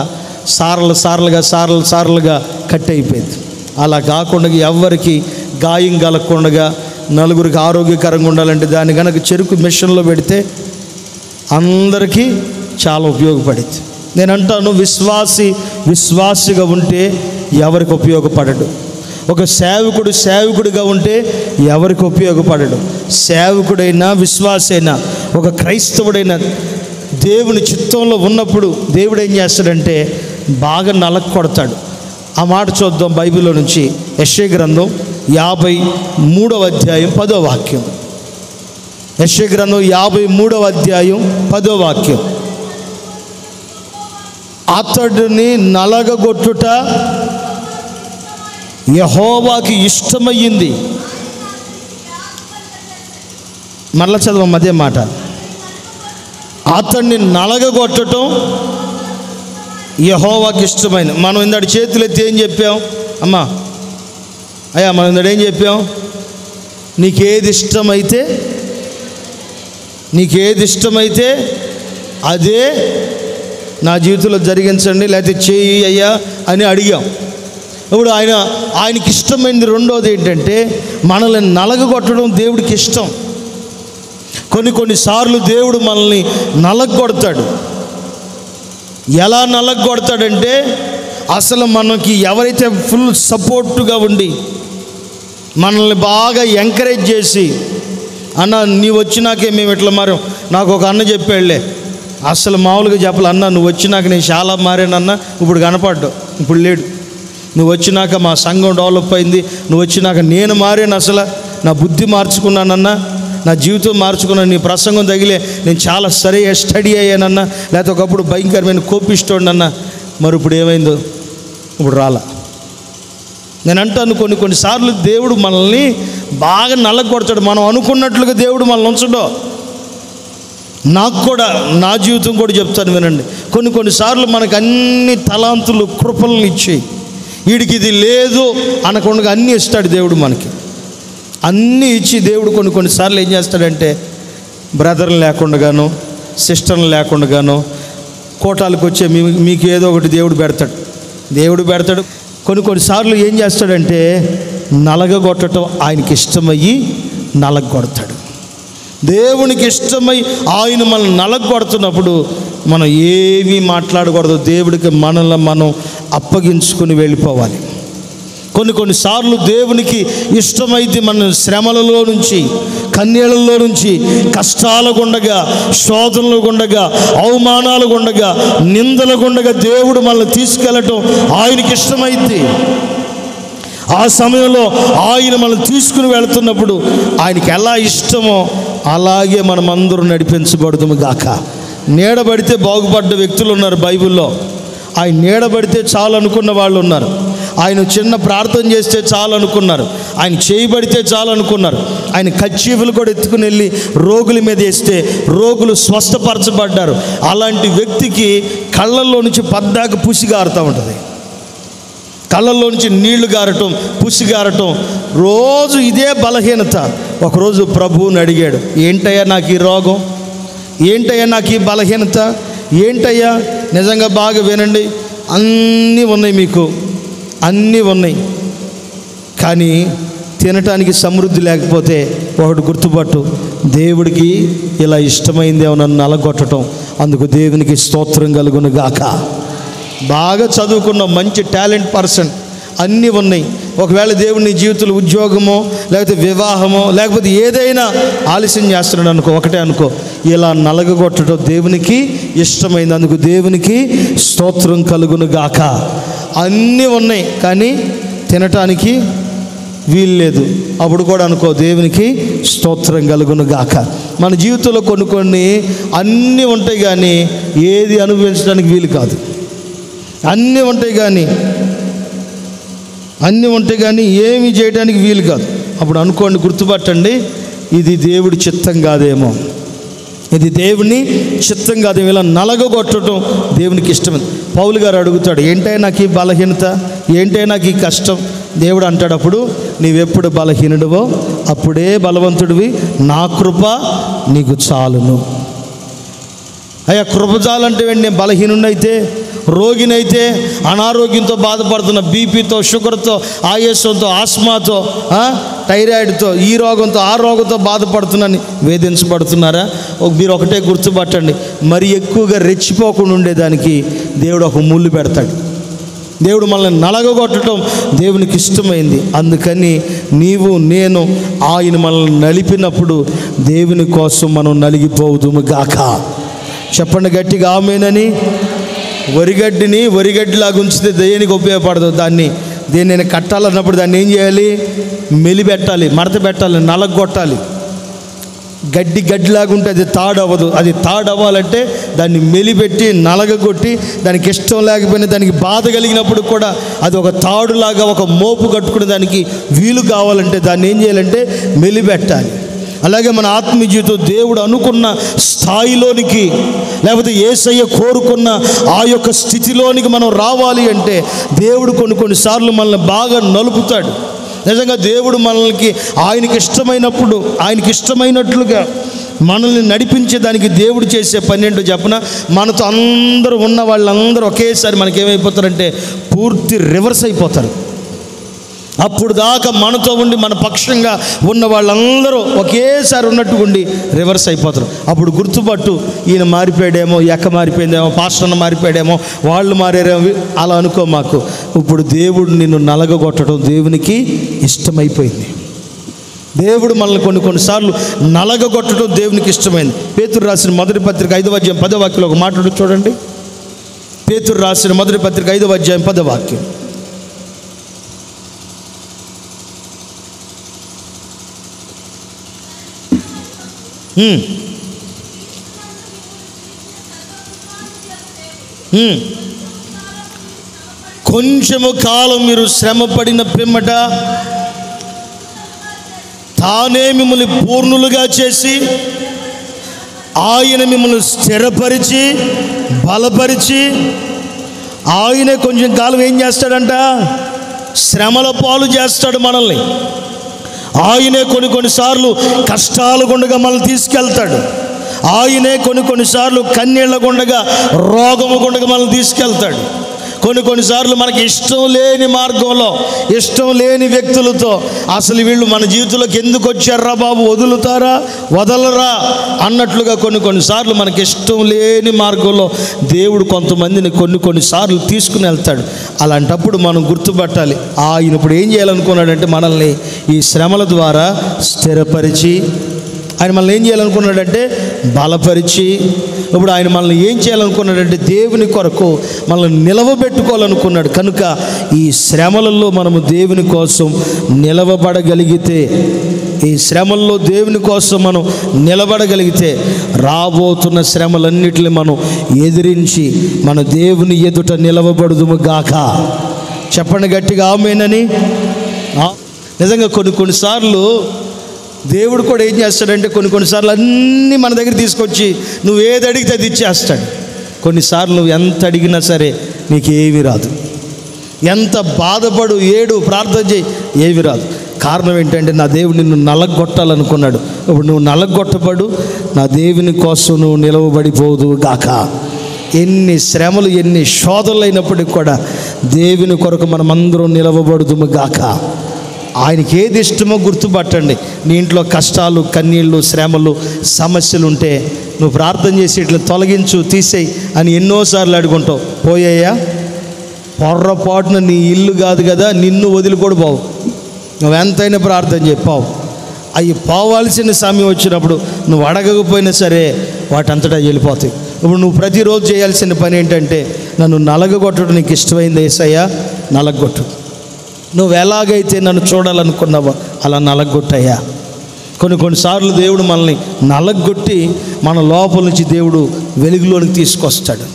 [SPEAKER 1] సారలుగా కట్ అయిపోయింది. అలా కాకుండా ఎవరికి గాయం కలగకుండా నలుగురికి ఆరోగ్యకరంగా ఉండాలంటే దాన్ని కనుక చెరుకు మిషన్లో పెడితే అందరికీ చాలా ఉపయోగపడింది. నేను అంటాను, విశ్వాసిగా ఉంటే ఎవరికి ఉపయోగపడడు. ఒక సేవకుడిగా ఉంటే ఎవరికి ఉపయోగపడడు. సేవకుడైనా విశ్వాసైనా ఒక క్రైస్తవుడైనా దేవుని చిత్తంలో ఉన్నప్పుడు దేవుడు ఏం చేస్తాడంటే బాగా నలగొడతాడు. ఆ మాట చూద్దాం బైబిల్లో నుంచి. యెషయా గ్రంథం 53వ అధ్యాయం 10వ వాక్యం. యెషయా గ్రంథం 53వ అధ్యాయం 10వ వాక్యం. అతడిని నలగగొట్టుట యెహోవాకి ఇష్టమయ్యింది, మరలా చదవం అదే మాట. అతన్ని నలగగొట్టడం యెహోవాకి ఇష్టమైన. మనం ఇందాడు చేతులు ఎత్తి ఏం చెప్పాం అమ్మా? అయ్యా మనం ఇందాడు ఏం చెప్పాం? నీకేది ఇష్టమైతే అదే నా జీవితంలో జరిగించండి, లేకపోతే చేయి అయ్యా అని అడిగాం. ఇప్పుడు ఆయనకి ఇష్టమైనది రెండోది ఏంటంటే మనల్ని నలగగొట్టడం దేవుడికి ఇష్టం. కొన్నిసార్లు దేవుడు మనల్ని నలగొడతాడు. ఎలా నలగొడతాడంటే అసలు మనకి ఎవరైతే ఫుల్ సపోర్టుగా ఉండి మనల్ని బాగా ఎంకరేజ్ చేసి, అన్న నీ వచ్చినాకే మేము ఇట్లా మారాం. నాకు ఒక అన్న చెప్పాడులే, అసలు మామూలుగా చెప్పాలి, అన్న నువ్వు వచ్చినాక నేను చాలా మారానన్నా, ఇప్పుడు కనపడ్డావు, ఇప్పుడు లేడు. నువ్వు వచ్చినాక మా సంఘం డెవలప్ అయింది, నువ్వు వచ్చినాక నేను మారాను, అసలు నా బుద్ధి మార్చుకున్నానన్నా, నా జీవితం మార్చుకున్నాను, నీ ప్రసంగం తగిలే నేను చాలా సరిగా స్టడీ అయ్యానన్నా, లేకపోతే ఒకప్పుడు భయంకరమైన కోపిస్తోండన్నా. మరి ఇప్పుడు ఏమైందో? ఇప్పుడు రాలా. నేను అంటాను కొన్నిసార్లు దేవుడు మనల్ని బాగా నలగొడతాడు. మనం అనుకున్నట్లుగా దేవుడు మనల్ని ఉంచడో. నాకు కూడా నా జీవితం కూడా చెప్తాను వినండి. కొన్నిసార్లు మనకు అన్ని తలాంతులు కృపలను ఇచ్చి వీడికి ఇది లేదు అనకుండా అన్నీ ఇస్తాడు దేవుడు. మనకి అన్నీ ఇచ్చి దేవుడు కొన్నిసార్లు ఏం చేస్తాడంటే బ్రదర్ని లేకుండాగాను సిస్టర్ని లేకుండాగాను కోటాలకు వచ్చే మీకు ఏదో ఒకటి దేవుడు పెడతాడు. కొన్నిసార్లు ఏం చేస్తాడంటే నలగగొట్టడం ఆయనకి ఇష్టమయ్యి నలగొడతాడు. దేవునికి ఇష్టమై ఆయన మనల్ని నలగొడుతున్నప్పుడు మనం ఏమీ మాట్లాడకూడదు. దేవుడికి మనల్ని మనం అప్పగించుకుని వెళ్ళిపోవాలి. కొన్నిసార్లు దేవునికి ఇష్టమైతే మన శ్రమలలో నుంచి, కన్నీళ్ళలో నుంచి, కష్టాల గుండగా, శోధనలు గుండగా, అవమానాలు గుండగా, నిందల గుండగా దేవుడు మనల్ని తీసుకెళ్ళటం ఆయనకి ఇష్టమైతే ఆ సమయంలో ఆయన మనల్ని తీసుకుని వెళుతున్నప్పుడు ఆయనకి ఎలా ఇష్టమో అలాగే మనమందరూ నడిపించబడదుము గాక. నీడబడితే బాగుపడ్డ వ్యక్తులు ఉన్నారు బైబిల్లో. ఆయన నీడబడితే చాలు అనుకున్న వాళ్ళు ఉన్నారు. ఆయన చిన్న ప్రార్థన చేస్తే చాలు అనుకున్నారు. ఆయన చేయబడితే చాలు అనుకున్నారు. ఆయన కచ్చీఫులు కూడా ఎత్తుకుని వెళ్ళి రోగుల మీద వేస్తే రోగులు స్వస్థపరచబడ్డారు. అలాంటి వ్యక్తికి కళ్ళల్లో నుంచి పద్దాక పుసి గారుతూ ఉంటుంది. కళ్ళల్లో నుంచి నీళ్లు గారటం, పుసి గారటం, రోజు ఇదే బలహీనత. ఒకరోజు ప్రభువుని అడిగాడు, ఏంటయ్యా నాకు ఈ రోగం, ఏంటయ్యా నాకు ఈ బలహీనత, ఏంటయ్యా? నిజంగా బాగా వినండి, అన్నీ ఉన్నాయి, మీకు అన్నీ ఉన్నాయి, కానీ తినటానికి సమృద్ధి లేకపోతే ఒకటి గుర్తుపట్టు, దేవుడికి ఇలా ఇష్టమైందేమో నన్ను నలగొట్టడం, అందుకు దేవునికి స్తోత్రం కలుగును గాక. బాగా చదువుకున్న మంచి టాలెంట్ పర్సన్ అన్నీ ఉన్నాయి. ఒకవేళ దేవుని జీవితంలో ఉద్యోగమో లేకపోతే వివాహమో లేకపోతే ఏదైనా ఆలస్యం చేస్తున్నాడు అనుకో, ఒకటే అనుకో, ఇలా నలగగొట్టడం దేవునికి ఇష్టమైంది, అందుకు దేవునికి స్తోత్రం కలుగును గాక. అన్నీ ఉన్నాయి కానీ తినటానికి వీలు లేదు, అప్పుడు కూడా అనుకో దేవునికి స్తోత్రం కలుగును గాక. మన జీవితంలో కొన్ని అన్నీ ఉంటాయి కానీ ఏది అనుభవించడానికి వీలు కాదు. అన్నీ ఉంటాయి కానీ ఏమి చేయడానికి వీలు కాదు. అప్పుడు అనుకోండి, గుర్తుపట్టండి, ఇది దేవుడి చిత్తం కాదేమో, ఇది దేవుని చిత్తం కాదేమో. ఇలా నలగగొట్టడం దేవునికి ఇష్టం. పౌలు గారు అడుగుతాడు, ఏంటైనా నాకు ఈ బలహీనత, ఏంటైనా నాకు ఈ కష్టం. దేవుడు అంటాడు, అప్పుడు నీవెప్పుడు బలహీనుడివో అప్పుడే బలవంతుడివి, నా కృప నీకు చాలును. అయ్యా కృప చాలంటే నేను బలహీనుడైతే, రోగినైతే, అనారోగ్యంతో బాధపడుతున్న, బీపీతో, షుగర్తో, ఆయాసంతో, ఆస్మాతో, థైరాయిడ్తో, ఈ రోగంతో ఆ రోగంతో బాధపడుతున్నాను వేధించబడుతున్నారా? మీరు ఒకటే గుర్తుపట్టండి, మరి ఎక్కువగా రెచ్చిపోకుండా ఉండేదానికి దేవుడు ఒక ముళ్ళు పెడతాడు. దేవుడు మనల్ని నలగగొట్టడం దేవునికి ఇష్టమైంది. అందుకని నీవు నేను ఆయన మనల్ని నలిపినప్పుడు దేవుని కోసం మనం నలిగిపోదుము గాక. చెప్పండి గట్టిగా ఆమేనని. వరిగడ్డిలాగా ఉంచితే దేనికి ఉపయోగపడదు. దీన్ని నేను కట్టాలన్నప్పుడు దాన్ని ఏం చేయాలి? మెలిపెట్టాలి, మడత పెట్టాలి, నలగొట్టాలి. గడ్డిలాగా ఉంటే అది తాడవ్వదు. అది తాడవ్వాలంటే దాన్ని మెలిపెట్టి నలగగొట్టి, దానికి ఇష్టం లేకపోయినా దానికి బాధ కలిగినప్పుడు కూడా అది ఒక తాడులాగా ఒక మోపు కట్టుకునే దానికి వీలు కావాలంటే దాన్ని ఏం చేయాలంటే మెలిపెట్టాలి. అలాగే మన ఆత్మీయ జీవితం దేవుడు అనుకున్న స్థాయిలోనికి, లేకపోతే యేసయ్య కోరుకున్న ఆ యొక్క స్థితిలోనికి మనం రావాలి అంటే దేవుడు కొన్నిసార్లు మనల్ని బాగా నలుపుతాడు. నిజంగా దేవుడు మనల్ని ఆయనకి ఇష్టమైనప్పుడు, ఆయనకి ఇష్టమైనట్లుగా మనల్ని నడిపించేదానికి దేవుడు చేసే పని ఏంటో చెప్పన, మనతో అందరూ ఉన్న వాళ్ళందరూ ఒకేసారి మనకేమైపోతారంటే పూర్తి రివర్స్ అయిపోతారు. అప్పుడు దాకా మనతో ఉండి మన పక్షంగా ఉన్న వాళ్ళందరూ ఒకేసారి ఉన్నట్టుగా ఉండి రివర్స్ అయిపోతారు. అప్పుడు గుర్తుపట్టు, ఈయన మారిపోయాడేమో, ఎక్క మారిపోయిందేమో, పాస్టర్ మారిపోయాడేమో, వాళ్ళు మారేమో, అలా అనుకో మాకు. ఇప్పుడు దేవుడు నిన్ను నలగగొట్టడం దేవునికి ఇష్టమైపోయింది. దేవుడు మనల్ని కొన్నిసార్లు నలగగొట్టడం దేవునికి ఇష్టమైంది. పేతురు రాసిన మొదటి పత్రిక 5వ అధ్యాయం 10వ వాక్యంలో ఒక మాట చూడండి. పేతురు రాసిన మొదటి పత్రిక 5వ అధ్యాయం 10వ వాక్యం. కొంచెము కాలం మీరు శ్రమ పడిన పిమ్మట తానే మిమ్మల్ని పూర్ణులుగా చేసి ఆయన మిమ్మల్ని స్థిరపరిచి బలపరిచి, ఆయనే కొంచెం కాలం ఏం చేస్తాడంట, శ్రమల పాలు చేస్తాడు మనల్ని. ఆయనే కొన్నిసార్లు కష్టాలు గుండగా మనల్ని తీసుకెళ్తాడు. ఆయనే కొన్నిసార్లు కన్నీళ్ల గుండగా, రోగము గుండగా మనల్ని తీసుకెళ్తాడు. కొన్నిసార్లు మనకి ఇష్టం లేని మార్గంలో, ఇష్టం లేని వ్యక్తులతో, అసలు వీళ్ళు మన జీవితంలోకి ఎందుకు వచ్చారా బాబు, వదులుతారా వదలరా అన్నట్లుగా కొన్నిసార్లు మనకి ఇష్టం లేని మార్గంలో దేవుడు కొంతమందిని కొన్నిసార్లు తీసుకుని వెళ్తాడు. అలాంటప్పుడు మనం గుర్తుపట్టాలి, ఆయన ఇప్పుడు ఏం చేయాలనుకున్నాడంటే మనల్ని ఈ శ్రమల ద్వారా స్థిరపరిచి, ఆయన మనల్ని ఏం చేయాలనుకున్నాడంటే బలపరిచి, ఇప్పుడు ఆయన మనల్ని ఏం చేయాలనుకున్నాడంటే దేవుని కొరకు మనల్ని నిలవబెట్టుకోవాలనుకున్నాడు. కనుక ఈ శ్రమలలో మనము దేవుని కోసం నిలవబడగలిగితే, ఈ శ్రమల్లో దేవుని కోసం మనం నిలబడగలిగితే, రాబోతున్న శ్రమలన్నిటిని మనం ఎదిరించి మన దేవుని ఎదుట నిలవబడుదుము గాక. చెప్పండి గట్టిగా ఆమేనని. నిజంగా కొన్నిసార్లు దేవుడు కూడా ఏం చేస్తాడంటే కొన్నిసార్లు అన్నీ మన దగ్గర తీసుకొచ్చి నువ్వు ఏది అడిగితే అది ఇచ్చేస్తాడు. కొన్నిసార్లు నువ్వు ఎంత అడిగినా సరే నీకు ఏమీ రాదు. ఎంత బాధపడు, ఏడు, ప్రార్థన చేయి, ఏమీ రాదు. కారణం ఏంటంటే నా దేవుడు నిన్ను నలగొట్టాలనుకున్నాడు. ఇప్పుడు నువ్వు నలగొట్టబడు, నా దేవుని కోసం నువ్వు నిలవబడిపోదు గాక. ఎన్ని శ్రమలు, ఎన్ని శోధనలు అయినప్పటికీ కూడా దేవుని కొరకు మనమందరం నిలవబడుదుము గాక. ఆయనకి ఏది ఇష్టమో గుర్తుపట్టండి. నీ ఇంట్లో కష్టాలు, కన్నీళ్ళు, శ్రమలు, సమస్యలు ఉంటే నువ్వు ప్రార్థన చేసి ఇట్లా తొలగించు, తీసేయి అని ఎన్నోసార్లు అడుగుంటావు. పోయాయా? పొర్రపాటున నీ ఇల్లు కాదు కదా, నిన్ను వదిలికూడ పోవు. నువ్వెంతైనా ప్రార్థన చెప్పావు. అవి పోవాల్సిన సమయం వచ్చినప్పుడు నువ్వు అడగకపోయినా సరే వాటంతటా వెళ్ళిపోతాయి. ఇప్పుడు నువ్వు ప్రతిరోజు చేయాల్సిన పని ఏంటంటే, నన్ను నలగగొట్టడం నీకు ఇష్టమైంది యేసయ్యా, నలగొట్టు. నువ్వు ఎలాగైతే నన్ను చూడాలనుకున్నావో అలా నలగొట్టయ్యా. కొన్నిసార్లు దేవుడు మనల్ని నలగొట్టి మన లోపల నుంచి దేవుడు వెలుగులోనికి తీసుకొస్తాడు.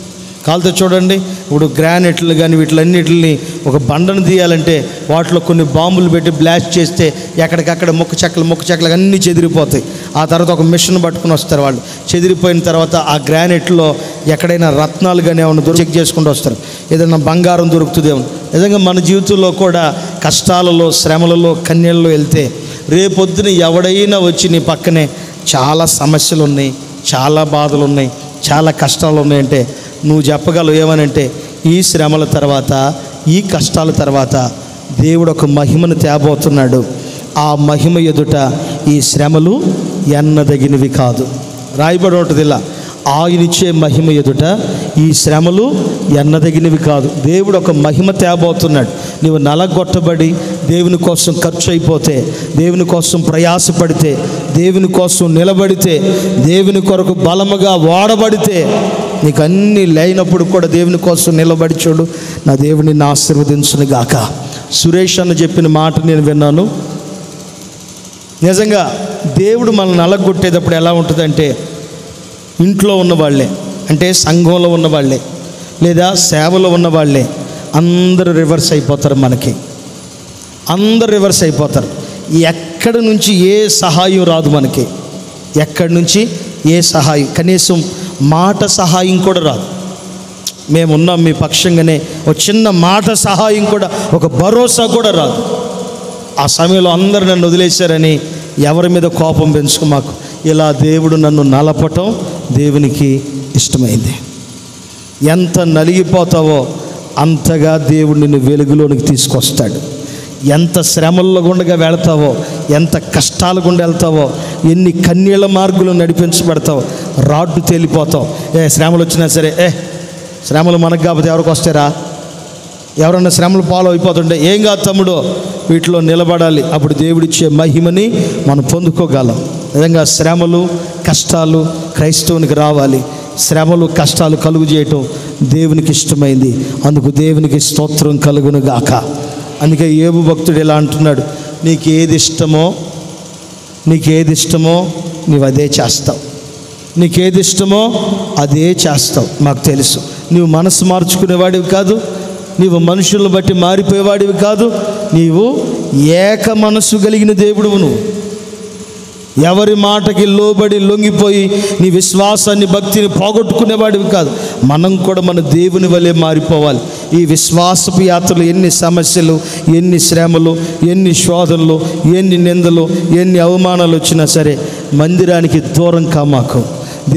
[SPEAKER 1] కాలుతో చూడండి, ఇప్పుడు గ్రానైట్లు కానీ వీటిలన్నిటిని ఒక బండను తీయాలంటే వాటిలో కొన్ని బాంబులు పెట్టి బ్లాస్ట్ చేస్తే ఎక్కడికక్కడ ముక్క చెక్కలు అన్నీ చెదిరిపోతాయి. ఆ తర్వాత ఒక మిషన్ పట్టుకుని వస్తారు వాళ్ళు. చెదిరిపోయిన తర్వాత ఆ గ్రానైట్లో ఎక్కడైనా రత్నాలు కానీ ఏమన్నా చెక్ చేసుకుంటూ వస్తారు, ఏదైనా బంగారం దొరుకుతుందేమో. నిజంగా మన జీవితంలో కూడా కష్టాలలో, శ్రమలలో, కన్నీళ్ళలో వెళ్తే రేపొద్దున ఎవడైనా వచ్చి నీ పక్కనే చాలా సమస్యలు ఉన్నాయి, చాలా బాధలు ఉన్నాయి, చాలా కష్టాలు ఉన్నాయంటే నువ్వు చెప్పగలవు ఏమనంటే, ఈ శ్రమల తర్వాత, ఈ కష్టాల తర్వాత దేవుడు ఒక మహిమను తేబోతున్నాడు. ఆ మహిమ ఎదుట ఈ శ్రమలు ఎన్నదగినవి కాదు. రాయబడి ఉంటుంది ఇలా, ఆయనిచ్చే మహిమ ఎదుట ఈ శ్రమలు ఎన్నదగినవి కాదు. దేవుడు ఒక మహిమ తేబోతున్నాడు. నీవు నలగొట్టబడి దేవుని కోసం ఖర్చు అయిపోతే, దేవుని కోసం ప్రయాసపడితే, దేవుని కోసం నిలబడితే, దేవుని కొరకు బలముగా వాడబడితే, నీకు అన్నీ లేనప్పుడు కూడా దేవుని కోసం నిలబడి చూడు, నా దేవుని ఆశీర్వదించును గాక. సురేష్ అన్న చెప్పిన మాట నేను విన్నాను. నిజంగా దేవుడు మనల్ని నలగొట్టేటప్పుడు ఎలా ఉంటుందంటే, ఇంట్లో ఉన్నవాళ్ళే, అంటే సంఘంలో ఉన్నవాళ్ళే లేదా సేవలో ఉన్నవాళ్ళే అందరూ రివర్స్ అయిపోతారు. మనకి అందరూ రివర్స్ అయిపోతారు. ఎక్కడి నుంచి ఏ సహాయం రాదు మనకి, ఎక్కడి నుంచి ఏ సహాయం, కనీసం మాట సహాయం కూడా రాదు. మేమున్నాం మీ పక్షంగానే, ఒక చిన్న మాట సహాయం కూడా, ఒక భరోసా కూడా రాదు. ఆ సమయంలో అందరూ నన్ను వదిలేశారని ఎవరి మీద కోపం పెంచుకో మాకు. ఇలా దేవుడు నన్ను నలపటం దేవునికి ఇష్టమైంది. ఎంత నలిగిపోతావో అంతగా దేవుడు నిన్ను వెలుగులోనికి తీసుకొస్తాడు. ఎంత శ్రమల్లో గుండగా వెళతావో, ఎంత కష్టాల గుండా వెళ్తావో, ఎన్ని కన్నీళ్ళ మార్గులు నడిపించబడతావు, రాడ్డు తేలిపోతావు. శ్రమలు వచ్చినా సరే, శ్రమలు మనకు కాకపోతే ఎవరికి వస్తారా? ఎవరన్నా శ్రమలు పాలు అయిపోతుంటే ఏం కాదు తమ్ముడు, వీటిలో నిలబడాలి. అప్పుడు దేవుడిచ్చే మహిమని మనం పొందుకోగలం. నిజంగా శ్రమలు కష్టాలు క్రైస్తవునికి రావాలి. శ్రమలు కష్టాలు కలుగు చేయటం దేవునికి ఇష్టమైంది. అందుకు దేవునికి స్తోత్రం కలుగును గాక. అందుకే యోబు భక్తుడు ఇలా అంటున్నాడు, నీకు ఏది ఇష్టమో నీవు అదే చేస్తావు, నీకేది ఇష్టమో అదే చేస్తావు. మాకు తెలుసు నీవు మనసు మార్చుకునేవాడివి కాదు, నీవు మనుషులను బట్టి మారిపోయేవాడివి కాదు, నీవు ఏక మనసు కలిగిన దేవుడువు. నువ్వు ఎవరి మాటకి లోబడి లొంగిపోయి నీ విశ్వాసాన్ని భక్తిని పోగొట్టుకునేవాడివి కాదు. మనం కూడా మన దేవుని వలె మారిపోవాలి. ఈ విశ్వాసపు యాత్రలు ఎన్ని సమస్యలు, ఎన్ని శ్రమలు, ఎన్ని శోధనలు, ఎన్ని నిందలు, ఎన్ని అవమానాలు వచ్చినా సరే మందిరానికి దూరం కామాకు,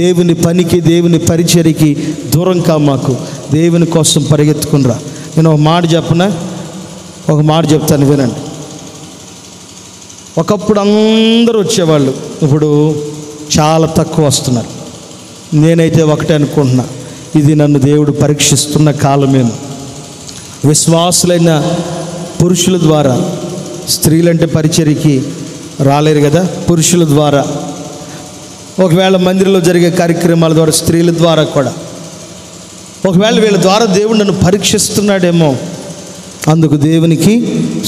[SPEAKER 1] దేవుని పనికి దేవుని పరిచర్యకి దూరం కామాకు, దేవుని కోసం పరిగెత్తుకునిరా. నేను ఒక మాట చెప్తాను వినండి. ఒకప్పుడు అందరూ వచ్చేవాళ్ళు, ఇప్పుడు చాలా తక్కువ వస్తున్నారు. నేనైతే ఒకటే అనుకుంటున్నా, ఇది నన్ను దేవుడు పరీక్షిస్తున్న కాలమేమో. విశ్వాసులైన పురుషుల ద్వారా, స్త్రీలంటే పరిచర్యకి రాలేరు కదా, పురుషుల ద్వారా, ఒకవేళ మందిరంలో జరిగే కార్యక్రమాల ద్వారా స్త్రీల ద్వారా కూడా, ఒకవేళ వీళ్ళ ద్వారా దేవుడు నన్ను పరీక్షిస్తున్నాడేమో. అందుకు దేవునికి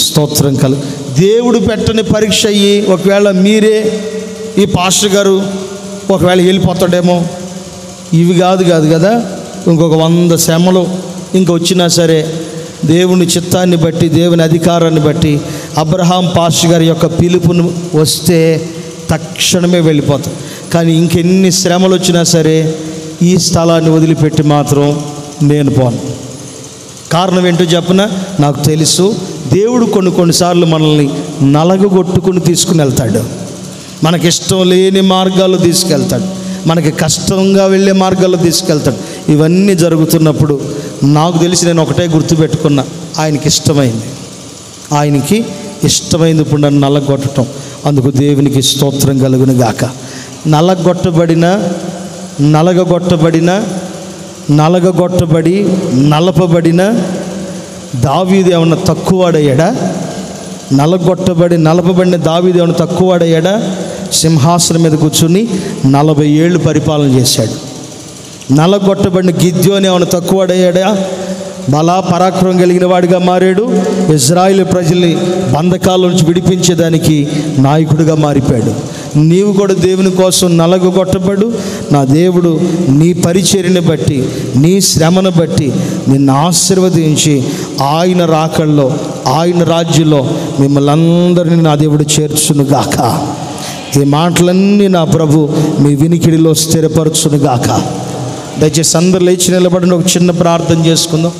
[SPEAKER 1] స్తోత్రం కలుగు. దేవుడు పెట్టని పరీక్ష అయ్యి ఒకవేళ మీరే ఈ పాస్టర్ గారు ఒకవేళ వెళ్ళిపోతాడేమో, ఇవి కాదు కదా, ఇంకొక 100 శ్రమలు వచ్చినా సరే దేవుని చిత్తాన్ని బట్టి, దేవుని అధికారాన్ని బట్టి అబ్రహాం పాస్టర్ గారి యొక్క పిలుపును వస్తే తక్షణమే వెళ్ళిపోతాం. కానీ ఇంకెన్ని శ్రమలు వచ్చినా సరే ఈ స్థలాన్ని వదిలిపెట్టి మాత్రం నేను పోను. కారణం ఏంటో చెప్పనా? నాకు తెలుసు, దేవుడు కొన్నిసార్లు మనల్ని నలగగొట్టుకుని తీసుకుని వెళ్తాడు. మనకిష్టం లేని మార్గాల్లో తీసుకెళ్తాడు, మనకి కష్టంగా వెళ్ళే మార్గాల్లో తీసుకెళ్తాడు. ఇవన్నీ జరుగుతున్నప్పుడు నాకు తెలిసి నేను ఒకటే గుర్తుపెట్టుకున్నా, ఆయనకి ఇష్టమైంది ఇప్పుడు నన్ను నలగొట్టడం. అందుకు దేవునికి స్తోత్రం కలుగును గాక. నలగగొట్టబడి నలపబడిన దావీదు ఏమన్నా తక్కువవాడయ్యాడా? నలపబడిన దావీదు ఏమన్నా తక్కువవాడయ్యాడా? సింహాసనం మీద కూర్చుని 40 ఏళ్ళు పరిపాలన చేశాడు. నలగొట్టబడిన గిద్యోని ఏమన్నా తక్కువవాడయ్యాడా? బలా పరాక్రమం కలిగిన వాడిగా మారాడు. ఇజ్రాయేలు ప్రజల్ని బంధకాల నుంచి విడిపించేదానికి నాయకుడిగా మారిపోయాడు. నీవు కూడా దేవుని కోసం నలగొట్టబడు. నా దేవుడు నీ పరిచర్యని బట్టి, నీ శ్రమను బట్టి నిన్ను ఆశీర్వదించి ఆయన రాకల్లో, ఆయన రాజ్యంలో మిమ్మల్ని అందరినీ నా దేవుడు చేర్చునుగాక. ఈ మాటలన్నీ నా ప్రభు మీ వినికిడిలో స్థిరపరచునుగాక. దయచేసి అందరూ లేచి నిలబడిన ఒక చిన్న ప్రార్థన చేసుకుందాం.